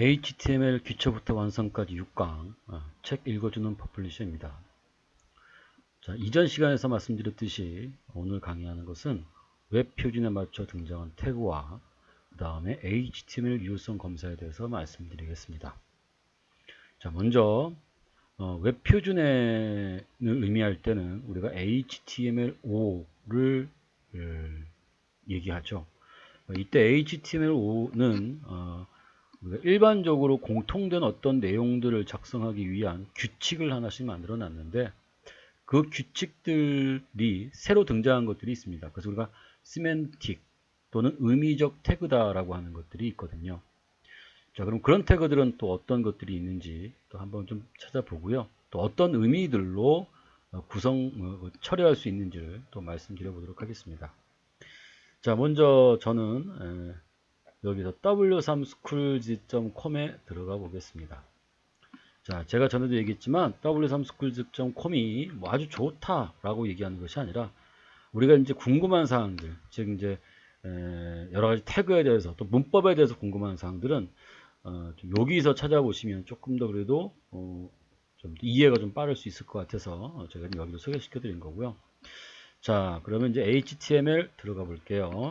HTML 기초부터 완성까지 6강 책 읽어주는 퍼블리셔입니다. 자, 이전 시간에서 말씀드렸듯이 오늘 강의하는 것은 웹 표준에 맞춰 등장한 태그와 그 다음에 HTML 유효성 검사에 대해서 말씀드리겠습니다. 자, 먼저 웹 표준을 의미할 때는 우리가 HTML5를 얘기하죠. 이때 HTML5는 우리가 일반적으로 공통된 어떤 내용들을 작성하기 위한 규칙을 하나씩 만들어 놨는데 그 규칙들이 새로 등장한 것들이 있습니다. 그래서 우리가 시멘틱 또는 의미적 태그다라고 하는 것들이 있거든요. 자, 그럼 그런 태그들은 또 어떤 것들이 있는지 또 한번 좀 찾아보고요. 또 어떤 의미들로 처리할 수 있는지를 또 말씀드려 보도록 하겠습니다. 자, 먼저 저는 여기서 w3schools.com에 들어가 보겠습니다. 자, 제가 전에도 얘기했지만 w3schools.com이 뭐 아주 좋다라고 얘기하는 것이 아니라 우리가 이제 궁금한 사항들, 즉 이제 여러 가지 태그에 대해서 또 문법에 대해서 궁금한 사항들은 좀 여기서 찾아보시면 조금 더 그래도 좀 이해가 좀 빠를 수 있을 것 같아서 제가 여기로 소개시켜 드린 거고요. 자, 그러면 이제 HTML 들어가 볼게요.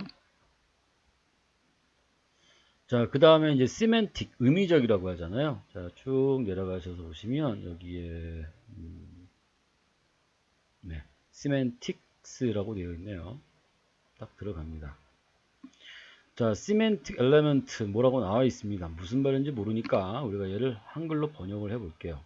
자, 그 다음에 이제 시멘틱, 의미적이라고 하잖아요. 자, 쭉 내려가셔서 보시면 여기에 네, 시멘틱스라고 되어 있네요. 딱 들어갑니다. 자, 시멘틱 엘레먼트 뭐라고 나와 있습니다. 무슨 말인지 모르니까 우리가 얘를 한글로 번역을 해 볼게요.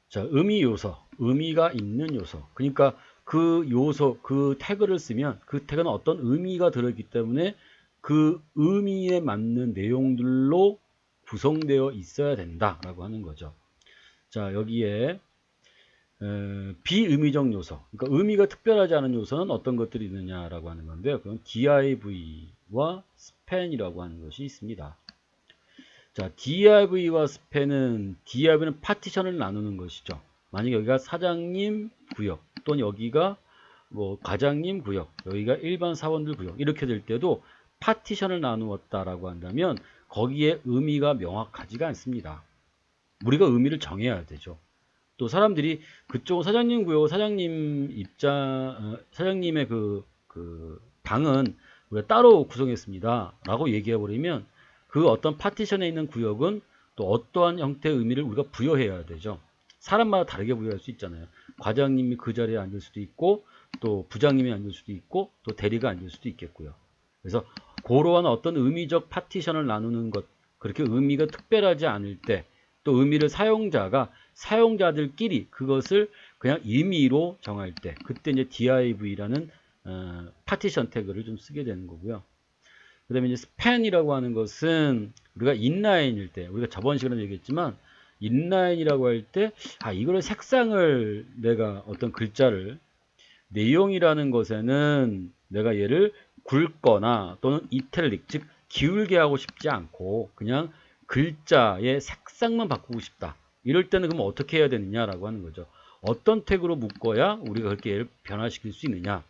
자, 의미 요소, 의미가 있는 요소. 그러니까 그 요소, 그 태그를 쓰면 그 태그는 어떤 의미가 들어있기 때문에 그 의미에 맞는 내용들로 구성되어 있어야 된다라고 하는 거죠. 자, 여기에 비의미적 요소, 그러니까 의미가 특별하지 않은 요소는 어떤 것들이 있느냐라고 하는 건데요. 그건 div와 span이라고 하는 것이 있습니다. 자, div와 span은 div는 파티션을 나누는 것이죠. 만약 여기가 사장님 구역 또는 여기가 뭐 과장님 구역, 여기가 일반 사원들 구역 이렇게 될 때도 파티션을 나누었다라고 한다면 거기에 의미가 명확하지가 않습니다. 우리가 의미를 정해야 되죠. 또 사람들이 그쪽 사장님 구역, 사장님의 그 방은 우리가 따로 구성했습니다. 라고 얘기해 버리면 그 어떤 파티션에 있는 구역은 또 어떠한 형태의 의미를 우리가 부여해야 되죠. 사람마다 다르게 부여할 수 있잖아요. 과장님이 그 자리에 앉을 수도 있고 또 부장님이 앉을 수도 있고 또 대리가 앉을 수도 있겠고요. 그래서 그러한 어떤 의미적 파티션을 나누는 것, 그렇게 의미가 특별하지 않을 때 또 의미를 사용자들끼리 그것을 그냥 임의로 정할 때 그때 이제 div라는 파티션 태그를 좀 쓰게 되는 거고요. 그 다음에 이제 span이라고 하는 것은 우리가 인라인일 때, 우리가 저번 시간에 얘기했지만 인라인이라고 할 때 이거를 색상을 내가 어떤 글자를 내용이라는 것에는 내가 얘를 굵거나 또는 이탈릭, 즉 기울게 하고 싶지 않고 그냥 글자의 색상만 바꾸고 싶다. 이럴 때는 그럼 어떻게 해야 되느냐라고 하는 거죠. 어떤 태그로 묶어야 우리가 그렇게 얘를 변화시킬 수 있느냐.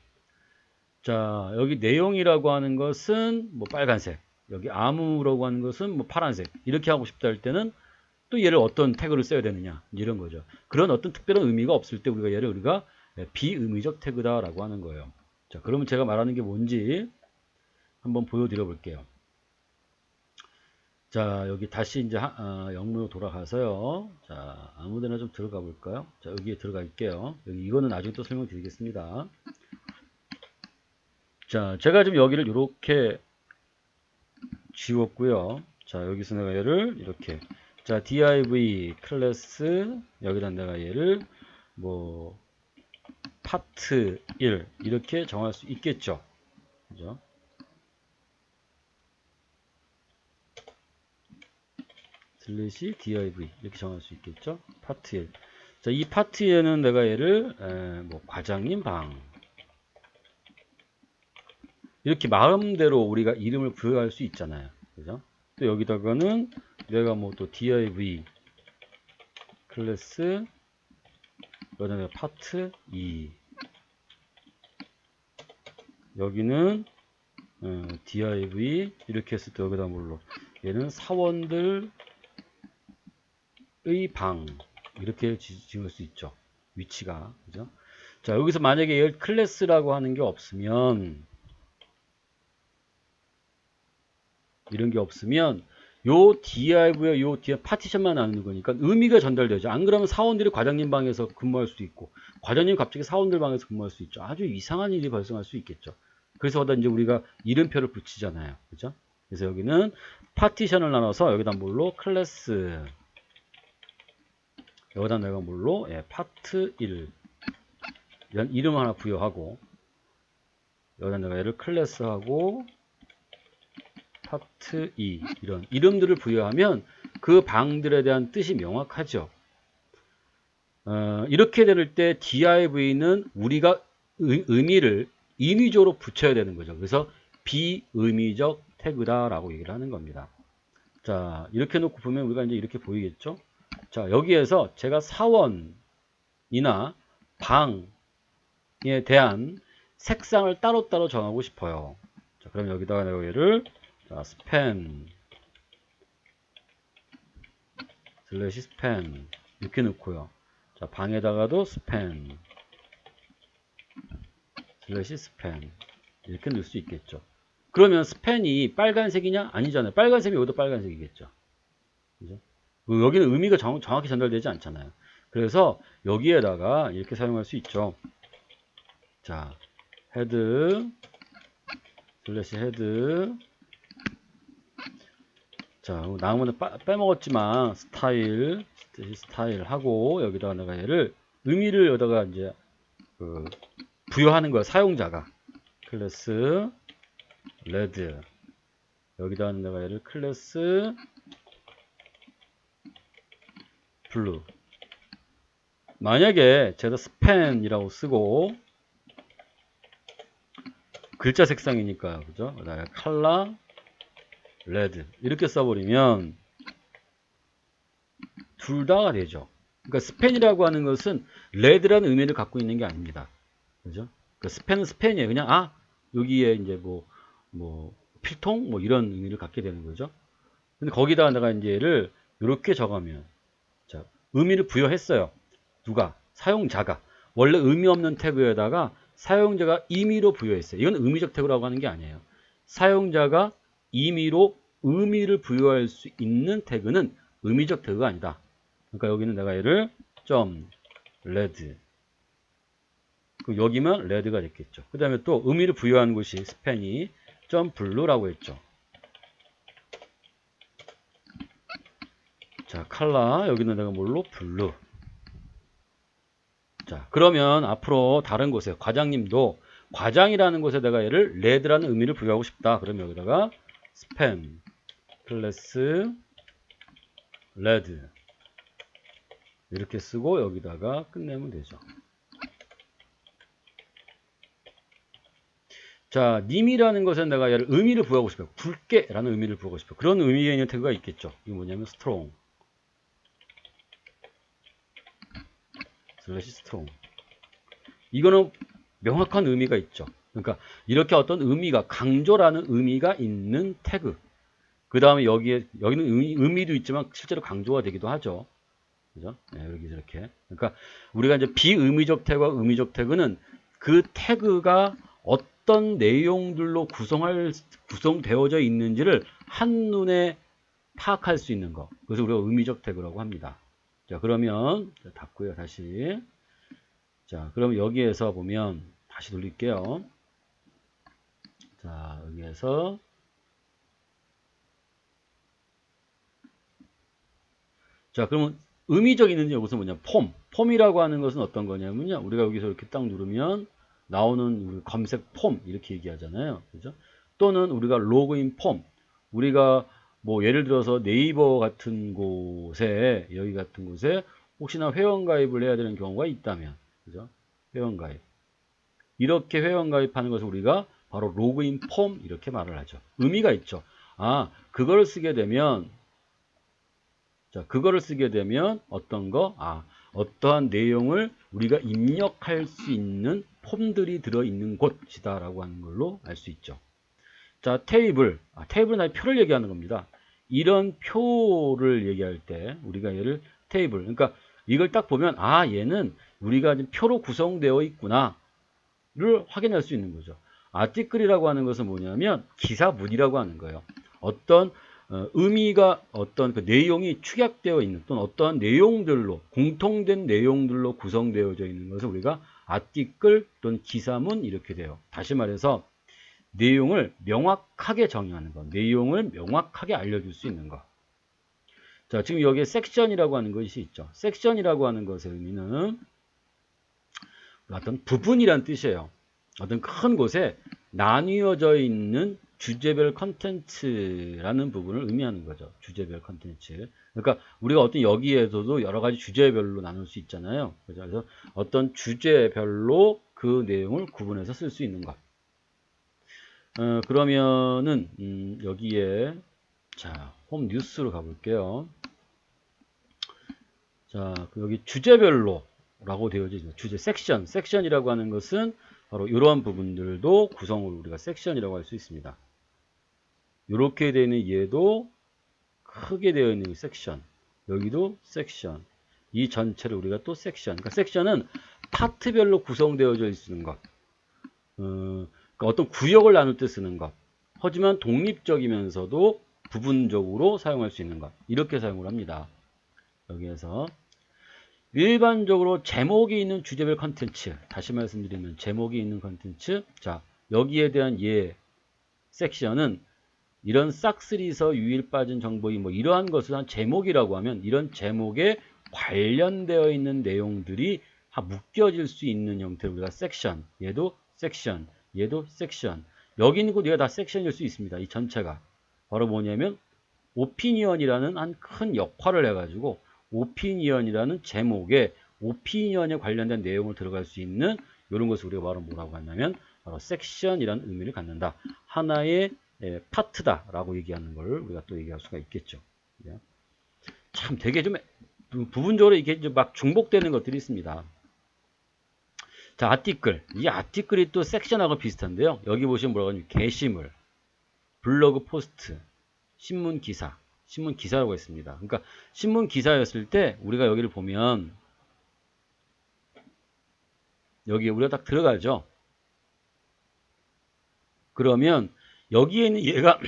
자, 여기 내용이라고 하는 것은 뭐 빨간색, 여기 아무라고 하는 것은 뭐 파란색 이렇게 하고 싶다 할 때는 또 얘를 어떤 태그를 써야 되느냐 이런 거죠. 그런 어떤 특별한 의미가 없을 때 우리가 비의미적 태그다라고 하는 거예요. 자, 그러면 제가 말하는 게 뭔지 한번 보여드려 볼게요. 자, 여기 다시 이제 영문으로 돌아가서요. 자, 아무데나 좀 들어가 볼까요? 자, 여기에 들어갈게요. 여기 이거는 나중에 또 설명드리겠습니다. 자, 제가 지금 여기를 이렇게 지웠고요. 자, 여기서 내가 얘를 이렇게 자, div 클래스 여기다 내가 얘를 뭐 파트 1 이렇게 정할 수 있겠죠. 그죠? 슬래시 div 이렇게 정할 수 있겠죠. 파트 1. 자, 이 파트에는 내가 얘를 뭐 과장님 방 이렇게 마음대로 우리가 이름을 부여할 수 있잖아요. 그죠? 또 여기다가는 내가 뭐 또 div 클래스 여기다가 파트 2 여기는 div 이렇게 했을 때 여기다 뭘로 얘는 사원들의 방 이렇게 지을 수 있죠. 위치가 그죠? 자 여기서 만약에 얘를 클래스라고 하는 게 없으면 이런 게 없으면 요 div에 요 뒤에 파티션만 나누는 거니까 의미가 전달되죠. 안 그러면 사원들이 과장님 방에서 근무할 수도 있고 과장님 갑자기 사원들 방에서 근무할 수 있죠. 아주 이상한 일이 발생할 수 있겠죠. 그래서 이제 우리가 이름표를 붙이잖아요. 그죠? 그래서 여기는 파티션을 나눠서 여기다 뭘로 클래스 여기다 내가 뭘로 파트 1 이런 이름 하나 부여하고 여기다 내가 얘를 클래스하고 파트 2 이런 이름들을 부여하면 그 방들에 대한 뜻이 명확하죠. 이렇게 될 때 div는 우리가 의미를 임의적으로 붙여야 되는 거죠. 그래서 비의미적 태그다라고 얘기를 하는 겁니다. 자 이렇게 놓고 보면 우리가 이제 이렇게 보이겠죠. 자 여기에서 제가 사원이나 방에 대한 색상을 따로따로 정하고 싶어요. 자 그럼 여기다가 내가 얘를 span /span 이렇게 넣고요. 자 방에다가도 span /span 이렇게 넣을 수 있겠죠. 그러면 span이 빨간색이냐? 아니잖아요. 빨간색이 여기도 빨간색이겠죠. 그죠? 여기는 의미가 정확히 전달되지 않잖아요. 그래서 여기에다가 이렇게 사용할 수 있죠. 자 head /head 자, 나머지는 빼먹었지만 스타일 하고 여기다가 내가 얘를 의미를 여기다가 이제 부여하는 거야. 사용자가 클래스 레드 여기다가 내가 얘를 클래스 블루 만약에 제가 스팬이라고 쓰고 글자 색상이니까요. 그죠? 그다음에 컬러 레드 이렇게 써버리면 둘 다가 되죠. 그러니까 스팬이라고 하는 것은 레드라는 의미를 갖고 있는 게 아닙니다. 그죠? 그러니까 스팬은 스팬이에요. 그냥 여기에 이제 뭐 필통 뭐 이런 의미를 갖게 되는 거죠. 근데 거기다가 내가 이제 얘를 이렇게 적으면 자 의미를 부여했어요. 누가? 사용자가. 원래 의미 없는 태그에다가 사용자가 임의로 부여했어요. 이건 의미적 태그라고 하는 게 아니에요. 사용자가 임의로 의미를 부여할 수 있는 태그는 의미적 태그가 아니다. 그러니까 여기는 내가 얘를 .red 여기면 red가 됐겠죠. 그 다음에 또 의미를 부여한 곳이 스팬이 .blue라고 했죠. 자 컬러 여기는 내가 뭘로? 블루. 자 그러면 앞으로 다른 곳에 과장님도 과장이라는 곳에 내가 얘를 red라는 의미를 부여하고 싶다. 그러면 여기다가 span 클래스 레드 이렇게 쓰고 여기다가 끝내면 되죠. 자 님이라는 것은 내가 얘를 의미를 부여하고 싶어요. 굵게 라는 의미를 부여하고 싶어요. 그런 의미가 있는 태그가 있겠죠. 이게 뭐냐면 strong /strong 이거는 명확한 의미가 있죠. 그러니까 이렇게 어떤 의미가 강조라는 의미가 있는 태그 그 다음에 여기는 의미도 있지만 실제로 강조가 되기도 하죠. 그죠? 네, 여기 이렇게. 그러니까 우리가 이제 비의미적 태그와 의미적 태그는 그 태그가 어떤 내용들로 구성되어져 있는지를 한눈에 파악할 수 있는 거. 그래서 우리가 의미적 태그라고 합니다. 자, 그러면 닫고요, 다시. 자, 그럼 여기에서 보면 다시 돌릴게요. 자, 여기에서 자, 그러면 의미적 있는 여기서 뭐냐? 폼이라고 하는 것은 어떤 거냐면요. 우리가 여기서 이렇게 딱 누르면 나오는 검색 폼 이렇게 얘기하잖아요. 그죠? 또는 우리가 로그인 폼. 우리가 뭐 예를 들어서 네이버 같은 곳에 여기 같은 곳에 혹시나 회원 가입을 해야 되는 경우가 있다면 그죠? 회원 가입. 이렇게 회원 가입하는 것을 우리가 바로 로그인 폼 이렇게 말을 하죠. 의미가 있죠. 그걸 쓰게 되면 자, 그거를 쓰게 되면 어떤 거? 어떠한 내용을 우리가 입력할 수 있는 폼들이 들어있는 곳이다 라고 하는 걸로 알 수 있죠. 자, 테이블은 아예 표를 얘기하는 겁니다. 이런 표를 얘기할 때 우리가 얘를 테이블, 그러니까 이걸 딱 보면 아, 얘는 우리가 지금 표로 구성되어 있구나를 확인할 수 있는 거죠. 아티클이라고 하는 것은 뭐냐면 기사문이라고 하는 거예요. 어떤 의미가 어떤 그 내용이 축약되어 있는 또는 어떠한 내용들로 공통된 내용들로 구성되어져 있는 것을 우리가 아티클 또는 기사문 이렇게 돼요. 다시 말해서 내용을 명확하게 정의하는 것, 내용을 명확하게 알려줄 수 있는 것. 자, 지금 여기에 섹션이라고 하는 것이 있죠. 섹션이라고 하는 것의 의미는 어떤 부분이란 뜻이에요. 어떤 큰 곳에 나뉘어져 있는 주제별 컨텐츠라는 부분을 의미하는 거죠. 주제별 컨텐츠. 그러니까 우리가 어떤 여기에서도 여러 가지 주제별로 나눌 수 있잖아요. 그래서 어떤 주제별로 그 내용을 구분해서 쓸 수 있는 것. 그러면은 여기에 자, 홈 뉴스로 가볼게요. 자, 여기 주제별로라고 되어져 있는 주제 섹션이라고 하는 것은 바로 이러한 부분들도 구성을 우리가 섹션이라고 할 수 있습니다. 이렇게 되는 얘도 크게 되어 있는 섹션, 여기도 섹션, 이 전체를 우리가 또 섹션. 그러니까 섹션은 파트별로 구성되어져 있는 것. 그러니까 어떤 구역을 나눌 때 쓰는 것. 하지만 독립적이면서도 부분적으로 사용할 수 있는 것. 이렇게 사용을 합니다. 여기에서 일반적으로 제목이 있는 주제별 컨텐츠. 다시 말씀드리면 제목이 있는 컨텐츠. 자, 여기에 대한 섹션은 이런 싹쓸이서 유일 빠진 정보이 뭐 이러한 것을 한 제목이라고 하면 이런 제목에 관련되어 있는 내용들이 다 묶여질 수 있는 형태로 우리가 섹션, 얘도 섹션, 얘도 섹션. 여기 있는 거 우리가 다 섹션일 수 있습니다. 이 전체가. 바로 뭐냐면 오피니언이라는 한 큰 역할을 해가지고 오피니언이라는 제목에 오피니언에 관련된 내용을 들어갈 수 있는 이런 것을 우리가 바로 뭐라고 하냐면 바로 섹션이라는 의미를 갖는다. 하나의 파트다라고 얘기하는 걸 우리가 또 얘기할 수가 있겠죠. 참 되게 좀 부분적으로 이게 막 중복되는 것들이 있습니다. 자, 아티클. 이 아티클이 또 섹션하고 비슷한데요. 여기 보시면 뭐라고 하냐면 게시물, 블로그 포스트, 신문 기사라고 했습니다. 그러니까 신문 기사였을 때 우리가 여기를 보면 여기에 우리가 딱 들어가죠. 그러면 여기에 있는 얘가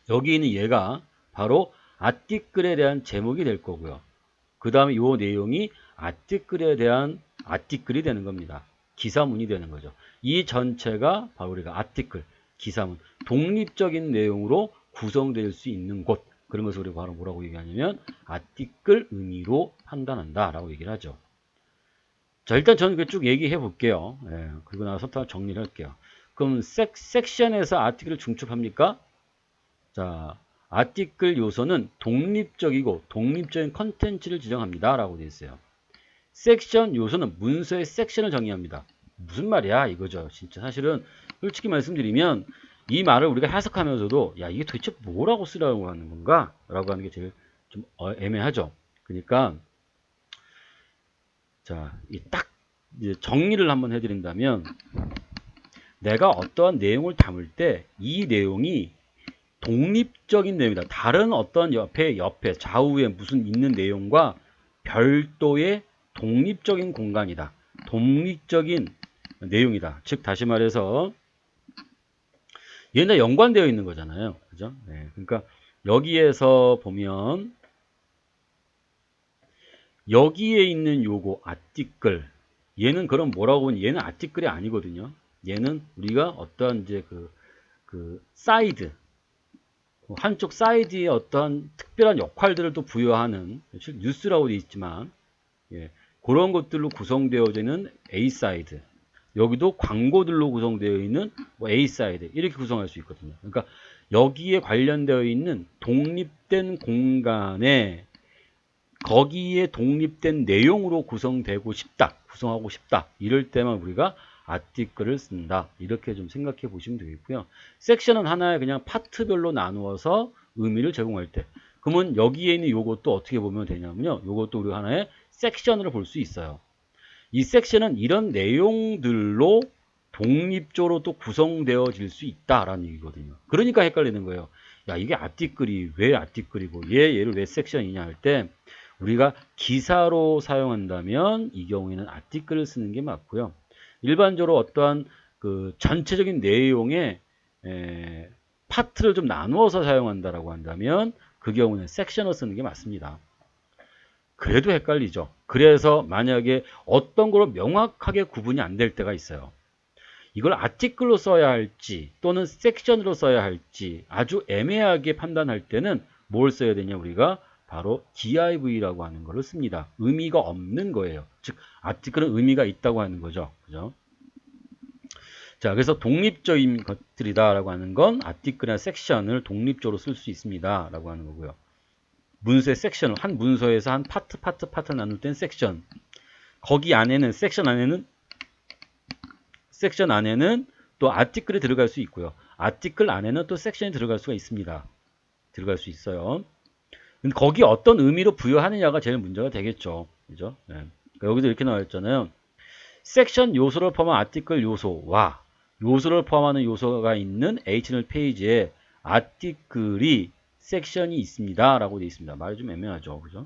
여기 있는 얘가 바로 아티클에 대한 제목이 될 거고요. 그 다음에 이 내용이 아티클에 대한 아티클이 되는 겁니다. 기사문이 되는 거죠. 이 전체가 바로 우리가 아티클, 기사문, 독립적인 내용으로 구성될 수 있는 곳. 그런 것을 우리가 바로 뭐라고 얘기하냐면 아티클 의미로 판단한다 라고 얘기를 하죠. 자, 일단 저는 쭉 얘기해 볼게요. 그리고 나서 정리를 할게요. 그럼 섹션에서 아티클을 중첩합니까? 자, 아티클 요소는 독립적이고 독립적인 컨텐츠를 지정합니다 라고 되어 있어요. 섹션 요소는 문서의 섹션을 정의합니다. 무슨 말이야 이거죠. 진짜 사실은 솔직히 말씀드리면 이 말을 우리가 해석하면서도 야 이게 도대체 뭐라고 쓰라고 하는 건가? 라고 하는 게 제일 좀 애매하죠. 그러니까 자, 딱 정리를 한번 해드린다면 내가 어떠한 내용을 담을 때 이 내용이 독립적인 내용이다. 다른 어떤 옆에 좌우에 무슨 있는 내용과 별도의 독립적인 공간이다. 독립적인 내용이다. 즉 다시 말해서 얘네 연관되어 있는 거잖아요. 그죠? 네, 그러니까 여기에서 보면 여기에 있는 요거 아티클 얘는 그럼 뭐라고 보면 얘는 아티클이 아니거든요. 얘는 우리가 어떠한 이제 그 사이드 한쪽 사이드에 어떠한 특별한 역할들을 또 부여하는 뉴스라고 되어 있지만 그런 것들로 구성되어져 있는 A 사이드 여기도 광고들로 구성되어 있는 A 사이드 이렇게 구성할 수 있거든요. 그러니까 여기에 관련되어 있는 독립된 공간에 거기에 독립된 내용으로 구성하고 싶다. 이럴 때만 우리가 아티클을 쓴다. 이렇게 좀 생각해 보시면 되겠고요. 섹션은 하나의 그냥 파트별로 나누어서 의미를 제공할 때. 그러면 여기에 있는 요것도 어떻게 보면 되냐면요. 요것도 우리가 하나의 섹션으로 볼 수 있어요. 이 섹션은 이런 내용들로 독립적으로 또 구성되어질 수 있다라는 얘기거든요. 그러니까 헷갈리는 거예요. 야, 이게 아티클이 왜 아티클이고 얘를 왜 섹션이냐 할 때 우리가 기사로 사용한다면 이 경우에는 아티클을 쓰는 게 맞고요. 일반적으로 어떠한 그 전체적인 내용의 파트를 좀 나누어서 사용한다라고 한다면 그 경우는 섹션을 쓰는 게 맞습니다. 그래도 헷갈리죠. 그래서 만약에 어떤 걸로 명확하게 구분이 안 될 때가 있어요. 이걸 아티클로 써야 할지 또는 섹션으로 써야 할지 아주 애매하게 판단할 때는 뭘 써야 되냐 우리가 바로 div라고 하는 것을 씁니다. 의미가 없는 거예요. 즉 아티클은 의미가 있다고 하는 거죠. 그죠? 자, 그래서 독립적인 것들이다라고 하는 건 아티클이나 섹션을 독립적으로 쓸 수 있습니다라고 하는 거고요. 문서의 섹션을 한 문서에서 한 파트를 나눌 땐 섹션. 거기 안에는 섹션 안에는 또 아티클이 들어갈 수 있고요. 아티클 안에는 또 섹션이 들어갈 수가 있습니다. 들어갈 수 있어요. 근데 거기 어떤 의미로 부여하느냐가 제일 문제가 되겠죠. 그죠? 네. 여기도 이렇게 나와 있잖아요. 섹션 요소를 포함한 아티클 요소와 요소를 포함하는 요소가 있는 HTML 페이지에 아티클이 섹션이 있습니다. 라고 되어 있습니다. 말이 좀 애매하죠. 그죠?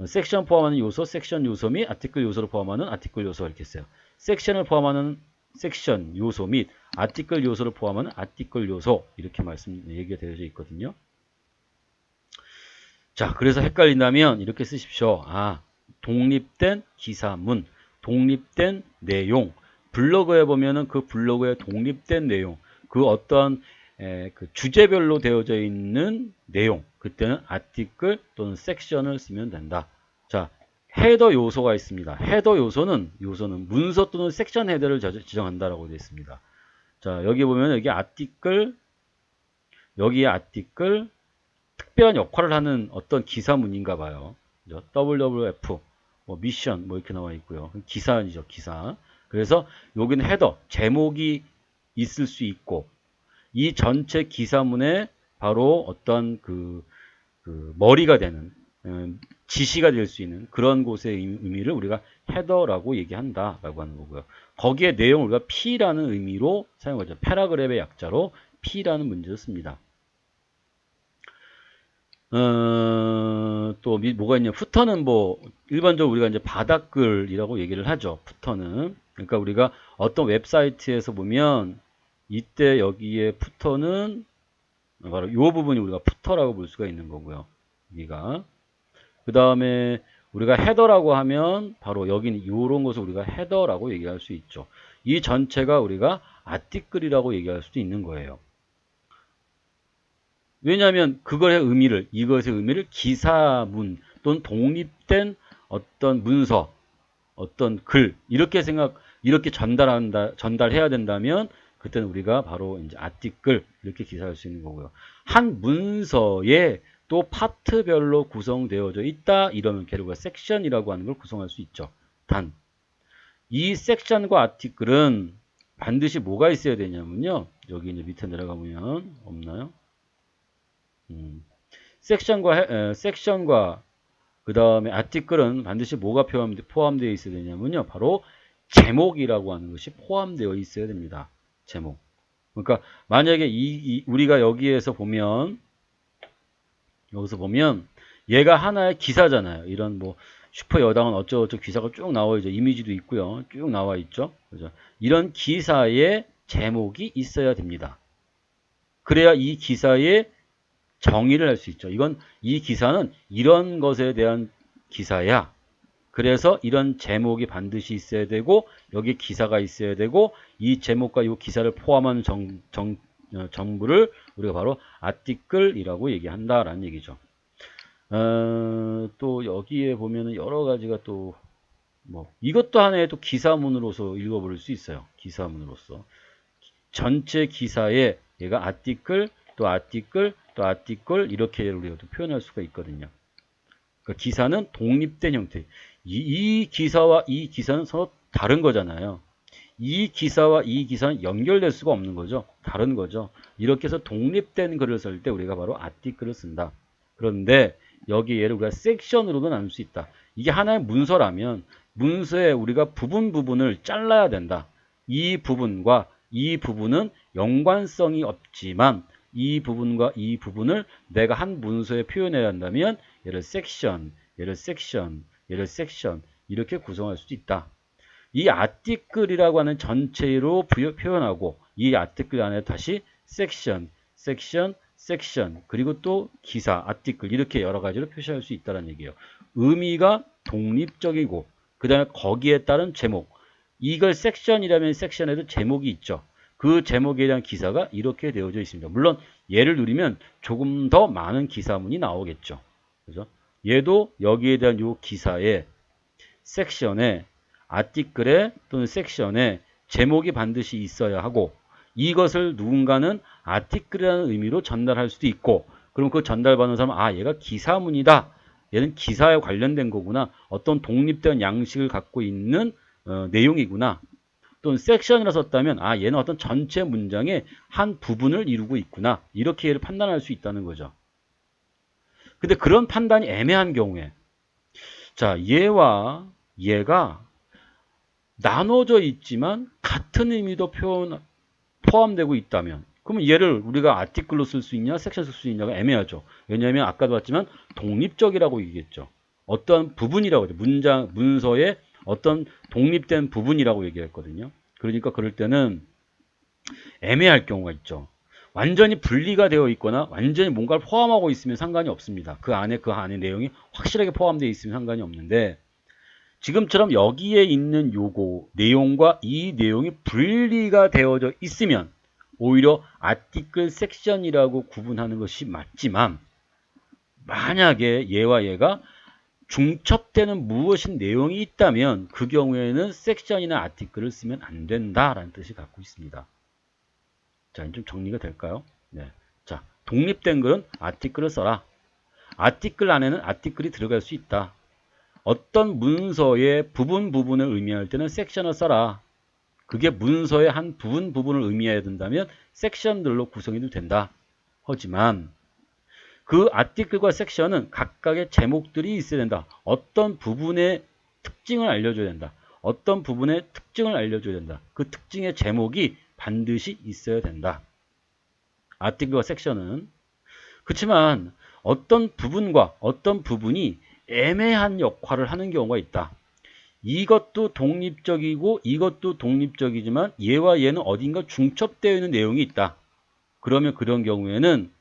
섹션 포함하는 요소, 섹션 요소 및 아티클 요소를 포함하는 아티클 요소 이렇게 써요. 섹션을 포함하는 섹션 요소 및 아티클 요소를 포함하는 아티클 요소 이렇게 얘기가 되어져 있거든요. 자, 그래서 헷갈린다면 이렇게 쓰십시오. 아, 독립된 기사문, 독립된 내용, 블로그에 보면은 그 블로그의 독립된 내용, 그 어떤 그 주제별로 되어져 있는 내용, 그때는 아티클 또는 섹션을 쓰면 된다. 자, 헤더 요소가 있습니다. 헤더 요소는 문서 또는 섹션 헤더를 지정한다라고 되어 있습니다. 자, 여기 보면 여기 아티클, 여기에 아티클, 특별한 역할을 하는 어떤 기사문인가 봐요. WWF, 뭐 미션, 뭐 이렇게 나와 있고요. 기사이죠, 기사. 그래서 여기는 헤더, 제목이 있을 수 있고, 이 전체 기사문에 바로 어떤 그 머리가 되는, 지시가 될 수 있는 그런 곳의 의미를 우리가 헤더라고 얘기한다라고 하는 거고요. 거기에 내용을 우리가 P라는 의미로 사용하죠. 패러그래프의 약자로 P라는 문제를 씁니다. 또 뭐가 있냐? 푸터는 뭐 일반적으로 우리가 이제 바닥글이라고 얘기를 하죠. 푸터는 그러니까 우리가 어떤 웹사이트에서 보면 이때 여기에 푸터는 바로 이 부분이 우리가 푸터라고 볼 수가 있는 거고요. 여기가 그 다음에 우리가 헤더라고 하면 바로 여기는 이런 것을 우리가 헤더라고 얘기할 수 있죠. 이 전체가 우리가 아티클이라고 얘기할 수도 있는 거예요. 왜냐하면 이것의 의미를 기사문 또는 독립된 어떤 문서, 어떤 글 이렇게 전달해야 된다면 그때는 우리가 바로 이제 아티클 이렇게 기사할 수 있는 거고요. 한 문서에 또 파트별로 구성되어져 있다 이러면 걔를 섹션이라고 하는 걸 구성할 수 있죠. 단 이 섹션과 아티클은 반드시 뭐가 있어야 되냐면요. 여기 이제 밑에 내려가 보면 없나요? 섹션과 그 다음에 아티클은 반드시 뭐가 포함되어 있어야 되냐면요. 바로 제목이라고 하는 것이 포함되어 있어야 됩니다. 제목. 그러니까 만약에 우리가 여기서 보면 얘가 하나의 기사잖아요. 이런 뭐 슈퍼 여당은 어쩌고저쩌고 기사가 쭉 나와 있죠. 이미지도 있고요. 쭉 나와 있죠. 그죠? 이런 기사의 제목이 있어야 됩니다. 그래야 이 기사의 정의를 할 수 있죠. 이 기사는 이런 것에 대한 기사야. 그래서 이런 제목이 반드시 있어야 되고 여기 기사가 있어야 되고 이 제목과 이 기사를 포함한 정보를 우리가 바로 아티클이라고 얘기한다라는 얘기죠. 또 여기에 보면은 여러 가지가 또 뭐 이것도 하나의 또 기사문으로서 읽어볼 수 있어요. 기사문으로서 전체 기사에 얘가 아티클 또 아티클 또 아티클 이렇게 우리가 또 표현할 수가 있거든요. 그러니까 기사는 독립된 형태. 이 기사와 이 기사는 서로 다른 거잖아요. 이 기사와 이 기사는 연결될 수가 없는 거죠. 다른 거죠. 이렇게 해서 독립된 글을 쓸 때 우리가 바로 아티클을 쓴다. 그런데 여기 얘를 우리가 섹션으로도 나눌 수 있다. 이게 하나의 문서라면 문서에 우리가 부분을 잘라야 된다. 이 부분과 이 부분은 연관성이 없지만 이 부분과 이 부분을 내가 한 문서에 표현해야 한다면 얘를 섹션, 얘를 섹션, 얘를 섹션 이렇게 구성할 수도 있다. 이 아티클이라고 하는 전체로 표현하고 이 아티클 안에 다시 섹션, 섹션, 섹션 그리고 또 기사, 아티클 이렇게 여러 가지로 표시할 수 있다는 얘기예요. 의미가 독립적이고 그 다음에 거기에 따른 제목 이걸 섹션이라면 섹션에도 제목이 있죠. 그 제목에 대한 기사가 이렇게 되어져 있습니다. 물론 얘를 누르면 조금 더 많은 기사문이 나오겠죠. 그죠? 얘도 여기에 대한 요 기사에 섹션에 아티클에 또는 섹션에 제목이 반드시 있어야 하고 이것을 누군가는 아티클이라는 의미로 전달할 수도 있고 그럼 그 전달받는 사람은 얘가 기사문이다. 얘는 기사에 관련된 거구나. 어떤 독립된 양식을 갖고 있는 내용이구나. 또는 섹션이라 썼다면 얘는 어떤 전체 문장의 한 부분을 이루고 있구나. 이렇게 얘를 판단할 수 있다는 거죠. 근데 그런 판단이 애매한 경우에 자 얘와 얘가 나눠져 있지만 같은 의미도 포함되고 있다면 그러면 얘를 우리가 아티클로 쓸 수 있냐 섹션 쓸 수 있냐가 애매하죠. 왜냐하면 아까도 봤지만 독립적이라고 얘기했죠. 어떤 부분이라고 하죠. 문서의 어떤 독립된 부분이라고 얘기했거든요. 그러니까 그럴 때는 애매할 경우가 있죠. 완전히 분리가 되어 있거나 완전히 뭔가를 포함하고 있으면 상관이 없습니다. 그 안에 내용이 확실하게 포함되어 있으면 상관이 없는데 지금처럼 여기에 있는 요거 내용과 이 내용이 분리가 되어져 있으면 오히려 아티클 섹션이라고 구분하는 것이 맞지만 만약에 얘와 얘가 중첩되는 무엇인 내용이 있다면 그 경우에는 섹션이나 아티클을 쓰면 안 된다라는 뜻을 갖고 있습니다. 자, 좀 정리가 될까요? 네. 자, 독립된 글은 아티클을 써라. 아티클 안에는 아티클이 들어갈 수 있다. 어떤 문서의 부분을 의미할 때는 섹션을 써라. 그게 문서의 한 부분을 의미해야 된다면 섹션들로 구성이 된다. 하지만 그 아티클과 섹션은 각각의 제목들이 있어야 된다. 어떤 부분의 특징을 알려줘야 된다. 어떤 부분의 특징을 알려줘야 된다. 그 특징의 제목이 반드시 있어야 된다. 아티클과 sek션은. 그렇지만 어떤 부분과 어떤 부분이 애매한 역할을 하는 경우가 있다. 이것도 독립적이고 이것도 독립적이지만 얘와 얘는 어딘가 중첩되어 있는 내용이 있다. 그러면 그런 경우에는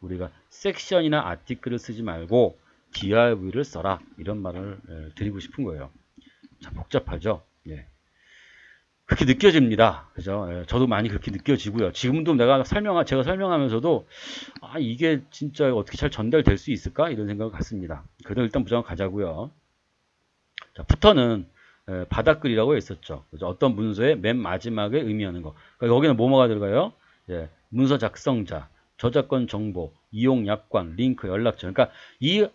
우리가 섹션이나 아티클을 쓰지 말고 div를 써라. 이런 말을 드리고 싶은 거예요. 자, 복잡하죠? 예. 그렇게 느껴집니다. 그죠? 예, 저도 많이 그렇게 느껴지고요. 지금도 제가 설명하면서도 이게 진짜 어떻게 잘 전달될 수 있을까? 이런 생각을 갖습니다. 그래도 일단 무조건 가자고요. 자, 부터는 바닥글이라고 했었죠. 그죠? 어떤 문서의 맨 마지막에 의미하는 거. 그러니까 여기는 뭐가 들어가요? 예, 문서 작성자, 저작권 정보, 이용 약관, 링크, 연락처. 그러니까 이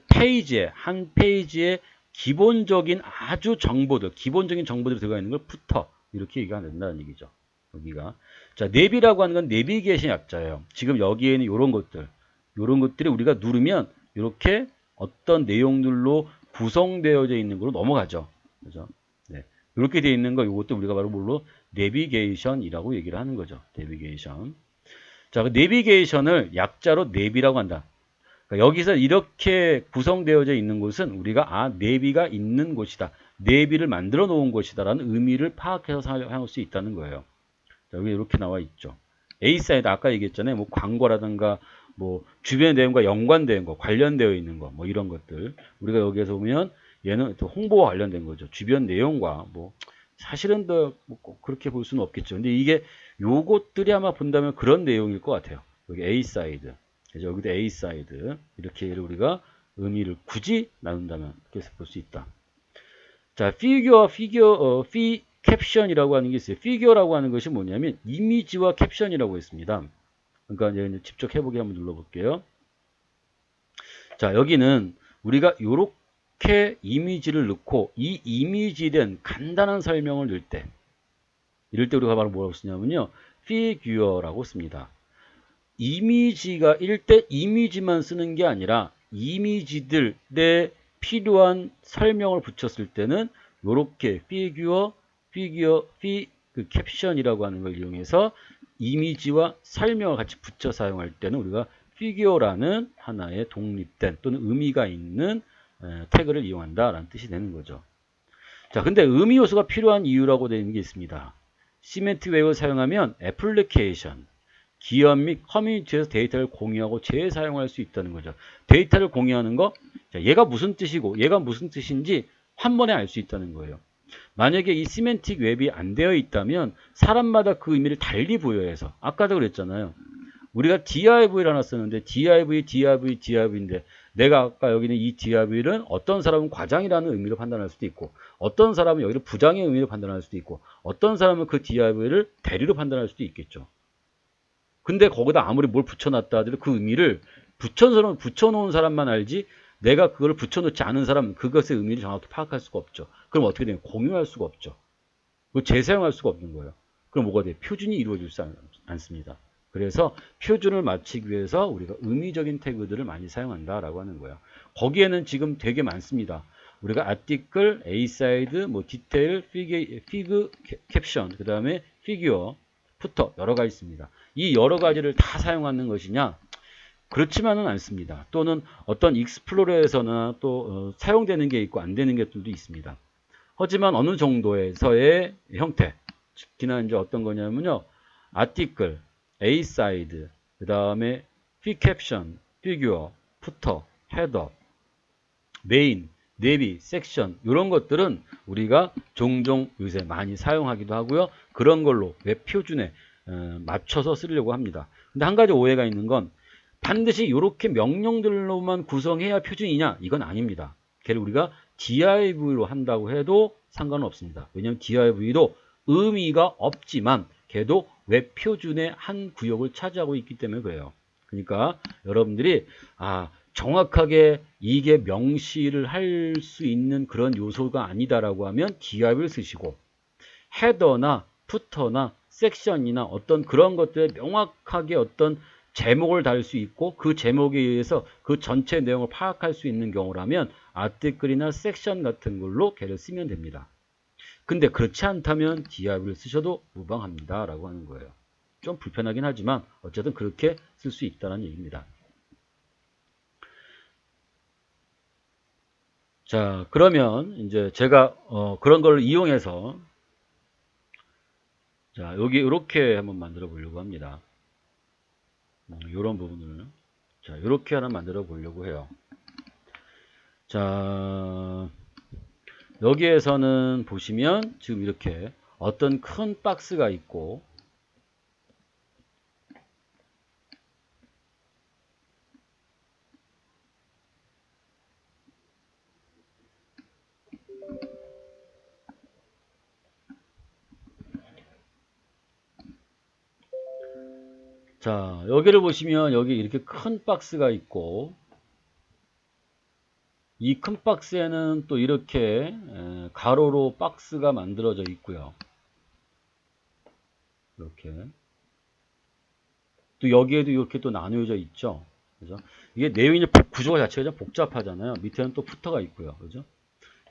한 페이지에 기본적인 기본적인 정보들이 들어가 있는 걸 부터 이렇게 얘기가 된다는 얘기죠. 여기가. 자, 내비라고 하는 건 내비게이션 약자예요. 지금 여기에는 이런 것들이 우리가 누르면 이렇게 어떤 내용들로 구성되어져 있는 걸로 넘어가죠. 그죠? 네. 이렇게 되어 있는 거, 이것도 우리가 바로 뭘로 내비게이션이라고 얘기를 하는 거죠. 내비게이션. 자, 그 내비게이션을 약자로 내비라고 한다. 그러니까 여기서 이렇게 구성되어져 있는 곳은 우리가 내비가 있는 곳이다. 내비를 만들어 놓은 곳이다라는 의미를 파악해서 사용할 수 있다는 거예요. 자, 여기 이렇게 나와 있죠. A 사이드 아까 얘기했잖아요. 뭐 광고라든가 뭐 주변 내용과 연관된 거, 관련되어 있는 거, 뭐 이런 것들. 우리가 여기에서 보면 얘는 또 홍보와 관련된 거죠. 주변 내용과 뭐 사실은 꼭 그렇게 볼 수는 없겠죠. 근데 이게 요것들이 아마 본다면 그런 내용일 것 같아요. 여기 A 사이드. 그래서 여기도 A 사이드. 이렇게 우리가 의미를 굳이 나눈다면 그렇게 볼 수 있다. 자, 캡션이라고 하는 게 있어요. 피규어라고 하는 것이 뭐냐면 이미지와 캡션이라고 했습니다. 그러니까 이제 직접 해보기 한번 눌러볼게요. 자, 여기는 우리가 이렇게 이미지를 넣고 이 이미지에 대한 간단한 설명을 넣을 때 이럴 때 우리가 바로 뭐라고 쓰냐면요. 피규어라고 씁니다. 이미지가 이럴 때 이미지만 쓰는 게 아니라 이미지들에 필요한 설명을 붙였을 때는 이렇게 피규어, 그 캡션이라고 하는 걸 이용해서 이미지와 설명을 같이 붙여 사용할 때는 우리가 피규어라는 하나의 독립된 또는 의미가 있는 태그를 이용한다라는 뜻이 되는 거죠. 자, 근데 의미 요소가 필요한 이유라고 되어 있는 게 있습니다. 시멘틱 웹을 사용하면 애플리케이션, 기업 및 커뮤니티에서 데이터를 공유하고 재사용할 수 있다는 거죠. 데이터를 공유하는 거, 자, 얘가 무슨 뜻이고 얘가 무슨 뜻인지 한 번에 알 수 있다는 거예요. 만약에 이 시멘틱 웹이 안 되어 있다면 사람마다 그 의미를 달리 부여해서, 아까도 그랬잖아요. 우리가 DIV를 하나 쓰는데 DIV인데 내가 아까 여기는 이 DIV를 어떤 사람은 과장이라는 의미로 판단할 수도 있고 어떤 사람은 여기를 부장의 의미로 판단할 수도 있고 어떤 사람은 그 DIV를 대리로 판단할 수도 있겠죠. 근데 거기다 아무리 뭘 붙여놨다 하더라도 그 의미를 붙여놓은 사람만 알지 내가 그걸 붙여놓지 않은 사람은 그것의 의미를 정확히 파악할 수가 없죠. 그럼 어떻게 되냐? 공유할 수가 없죠. 재사용할 수가 없는 거예요. 그럼 뭐가 돼요? 표준이 이루어지지 않습니다. 그래서 표준을 맞추기 위해서 우리가 의미적인 태그들을 많이 사용한다라고 하는 거예요. 거기에는 지금 되게 많습니다. 우리가 아티클, A사이드, 뭐 디테일, 피그, 캡션, 그 다음에 피규어, 푸터 여러 가지 있습니다. 이 여러 가지를 다 사용하는 것이냐? 그렇지만은 않습니다. 또는 어떤 익스플로러에서나 또 사용되는 게 있고 안 되는 것들도 있습니다. 하지만 어느 정도에서의 형태, 특히나 이제 어떤 거냐면요. 아티클, A사이드, 그 다음에 피캡션, 피규어, 푸터, 헤더, 메인, 내비, 섹션 이런 것들은 우리가 종종 요새 많이 사용하기도 하고요. 그런 걸로 웹 표준에 맞춰서 쓰려고 합니다. 근데 한 가지 오해가 있는 건 반드시 이렇게 명령들로만 구성해야 표준이냐? 이건 아닙니다. 걔를 우리가 div로 한다고 해도 상관은 없습니다. 왜냐하면 div도 의미가 없지만 걔도 웹 표준의 한 구역을 차지하고 있기 때문에 그래요. 그러니까 여러분들이 정확하게 이게 명시를 할 수 있는 그런 요소가 아니다라고 하면 div를 쓰시고 헤더나 푸터나 섹션이나 어떤 그런 것들에 명확하게 어떤 제목을 달 수 있고 그 제목에 의해서 그 전체 내용을 파악할 수 있는 경우라면 아티클이나 섹션 같은 걸로 걔를 쓰면 됩니다. 근데 그렇지 않다면 div를 쓰셔도 무방합니다 라고 하는 거예요. 좀 불편하긴 하지만 어쨌든 그렇게 쓸 수 있다는 얘기입니다. 자, 그러면 이제 제가 그런 걸 이용해서 자, 여기 이렇게 한번 만들어 보려고 합니다. 이런 부분을 자, 이렇게 하나 만들어 보려고 해요. 자, 여기에서는 보시면 지금 이렇게 어떤 큰 박스가 있고 자, 여기를 보시면 여기 이렇게 큰 박스가 있고 이 큰 박스에는 또 이렇게 가로로 박스가 만들어져 있고요. 이렇게 또 여기에도 이렇게 또 나누어져 있죠. 그죠? 이게 내용이 구조가 자체가 좀 복잡하잖아요. 밑에는 또 푸터가 있고요. 그죠?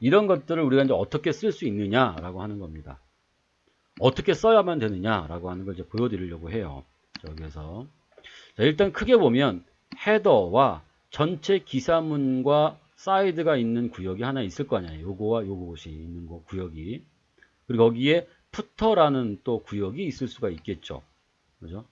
이런 것들을 우리가 이제 어떻게 쓸 수 있느냐라고 하는 겁니다. 어떻게 써야만 되느냐라고 하는 걸 이제 보여드리려고 해요. 여기서 자, 일단 크게 보면 헤더와 전체 기사문과 사이드가 있는 구역이 하나 있을 거 아니에요. 요거와 요것이 있는 거 구역이. 그리고 거기에 푸터라는 또 구역이 있을 수가 있겠죠. 그죠?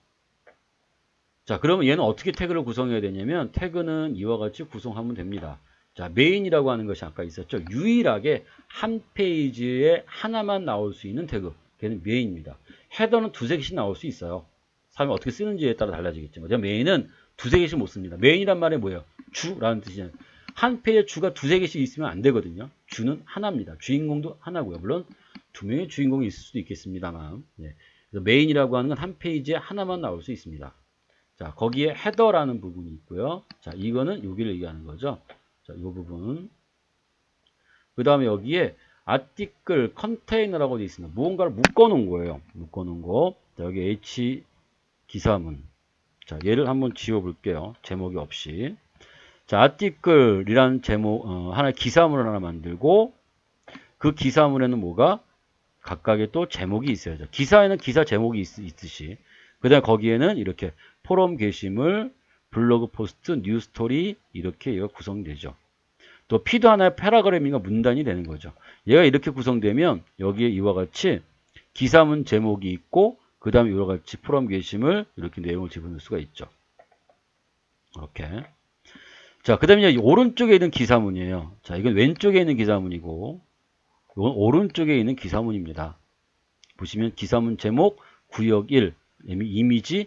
자, 그러면 얘는 어떻게 태그를 구성해야 되냐면 태그는 이와 같이 구성하면 됩니다. 자, 메인이라고 하는 것이 아까 있었죠. 유일하게 한 페이지에 하나만 나올 수 있는 태그. 걔는 메인입니다. 헤더는 두세 개씩 나올 수 있어요. 사람이 어떻게 쓰는지에 따라 달라지겠지만 메인은 두세 개씩 못 씁니다. 메인이란 말이 뭐예요? 주라는 뜻이잖아요. 한 페이지에 주가 두세 개씩 있으면 안 되거든요. 주는 하나입니다. 주인공도 하나고요. 물론 두 명의 주인공이 있을 수도 있겠습니다만 그래서 메인이라고 하는 건 한 페이지에 하나만 나올 수 있습니다. 자, 거기에 헤더라는 부분이 있고요. 자, 이거는 여기를 얘기하는 거죠. 자, 이 부분. 그 다음에 여기에 아티클 컨테이너라고 되어 있습니다. 무언가를 묶어 놓은 거예요. 묶어 놓은 거. 자, 여기 H 기사문. 자, 얘를 한번 지워 볼게요. 제목이 없이. 자, 아티클이라는 제목, 하나의 기사문을 하나 만들고, 그 기사문에는 뭐가? 각각의 또 제목이 있어야죠. 기사에는 기사 제목이 있듯이 그 다음에 거기에는 이렇게 포럼 게시물, 블로그 포스트, 뉴스토리 이렇게 얘가 구성되죠. 또 피드 하나의 패러그램인가 문단이 되는 거죠. 얘가 이렇게 구성되면 여기에 이와 같이 기사문 제목이 있고 그 다음에 이와 같이 포럼 게시물 이렇게 내용을 집어넣을 수가 있죠. 이렇게. 자, 그 다음에 오른쪽에 있는 기사문이에요. 자, 이건 왼쪽에 있는 기사문이고 이건 오른쪽에 있는 기사문입니다. 보시면 기사문 제목, 구역 1, 이미지에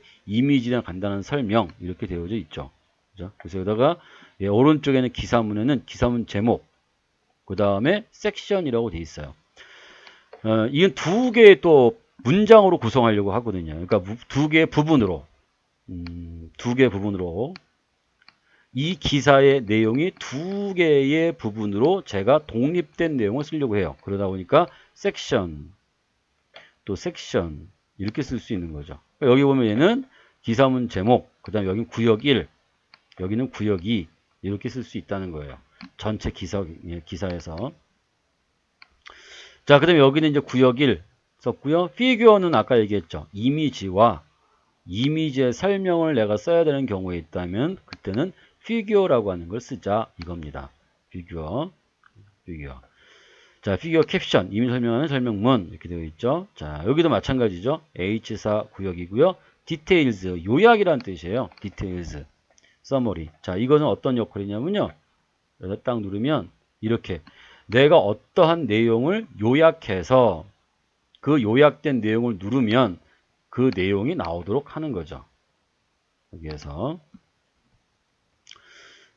대한 간단한 설명 이렇게 되어져 있죠. 그죠? 그래서 여기다가 오른쪽에는 기사문에는 기사문 제목, 그 다음에 섹션이라고 되어 있어요. 이건 두 개의 또 문장으로 구성하려고 하거든요. 그러니까 두 개의 부분으로, 이 기사의 내용이 두 개의 부분으로 제가 독립된 내용을 쓰려고 해요. 그러다 보니까 섹션, 또 섹션 이렇게 쓸 수 있는 거죠. 여기 보면 얘는 기사문 제목, 그 다음에 여기는 구역 1, 여기는 구역 2 이렇게 쓸 수 있다는 거예요. 전체 기사에서. 자, 그 다음에 여기는 이제 구역 1 썼고요. 피규어는 아까 얘기했죠. 이미지와 이미지의 설명을 내가 써야 되는 경우에 있다면 그때는 피규어라고 하는 걸 쓰자 이겁니다. 피규어. 자, 피규어 캡션, 이미지 설명하는 설명문 이렇게 되어 있죠. 자, 여기도 마찬가지죠. H4 구역이고요. 디테일즈, 요약이라는 뜻이에요. 디테일즈, 서머리. 자, 이거는 어떤 역할이냐면요. 여기다 딱 누르면 이렇게 내가 어떠한 내용을 요약해서 그 요약된 내용을 누르면 그 내용이 나오도록 하는 거죠. 여기에서.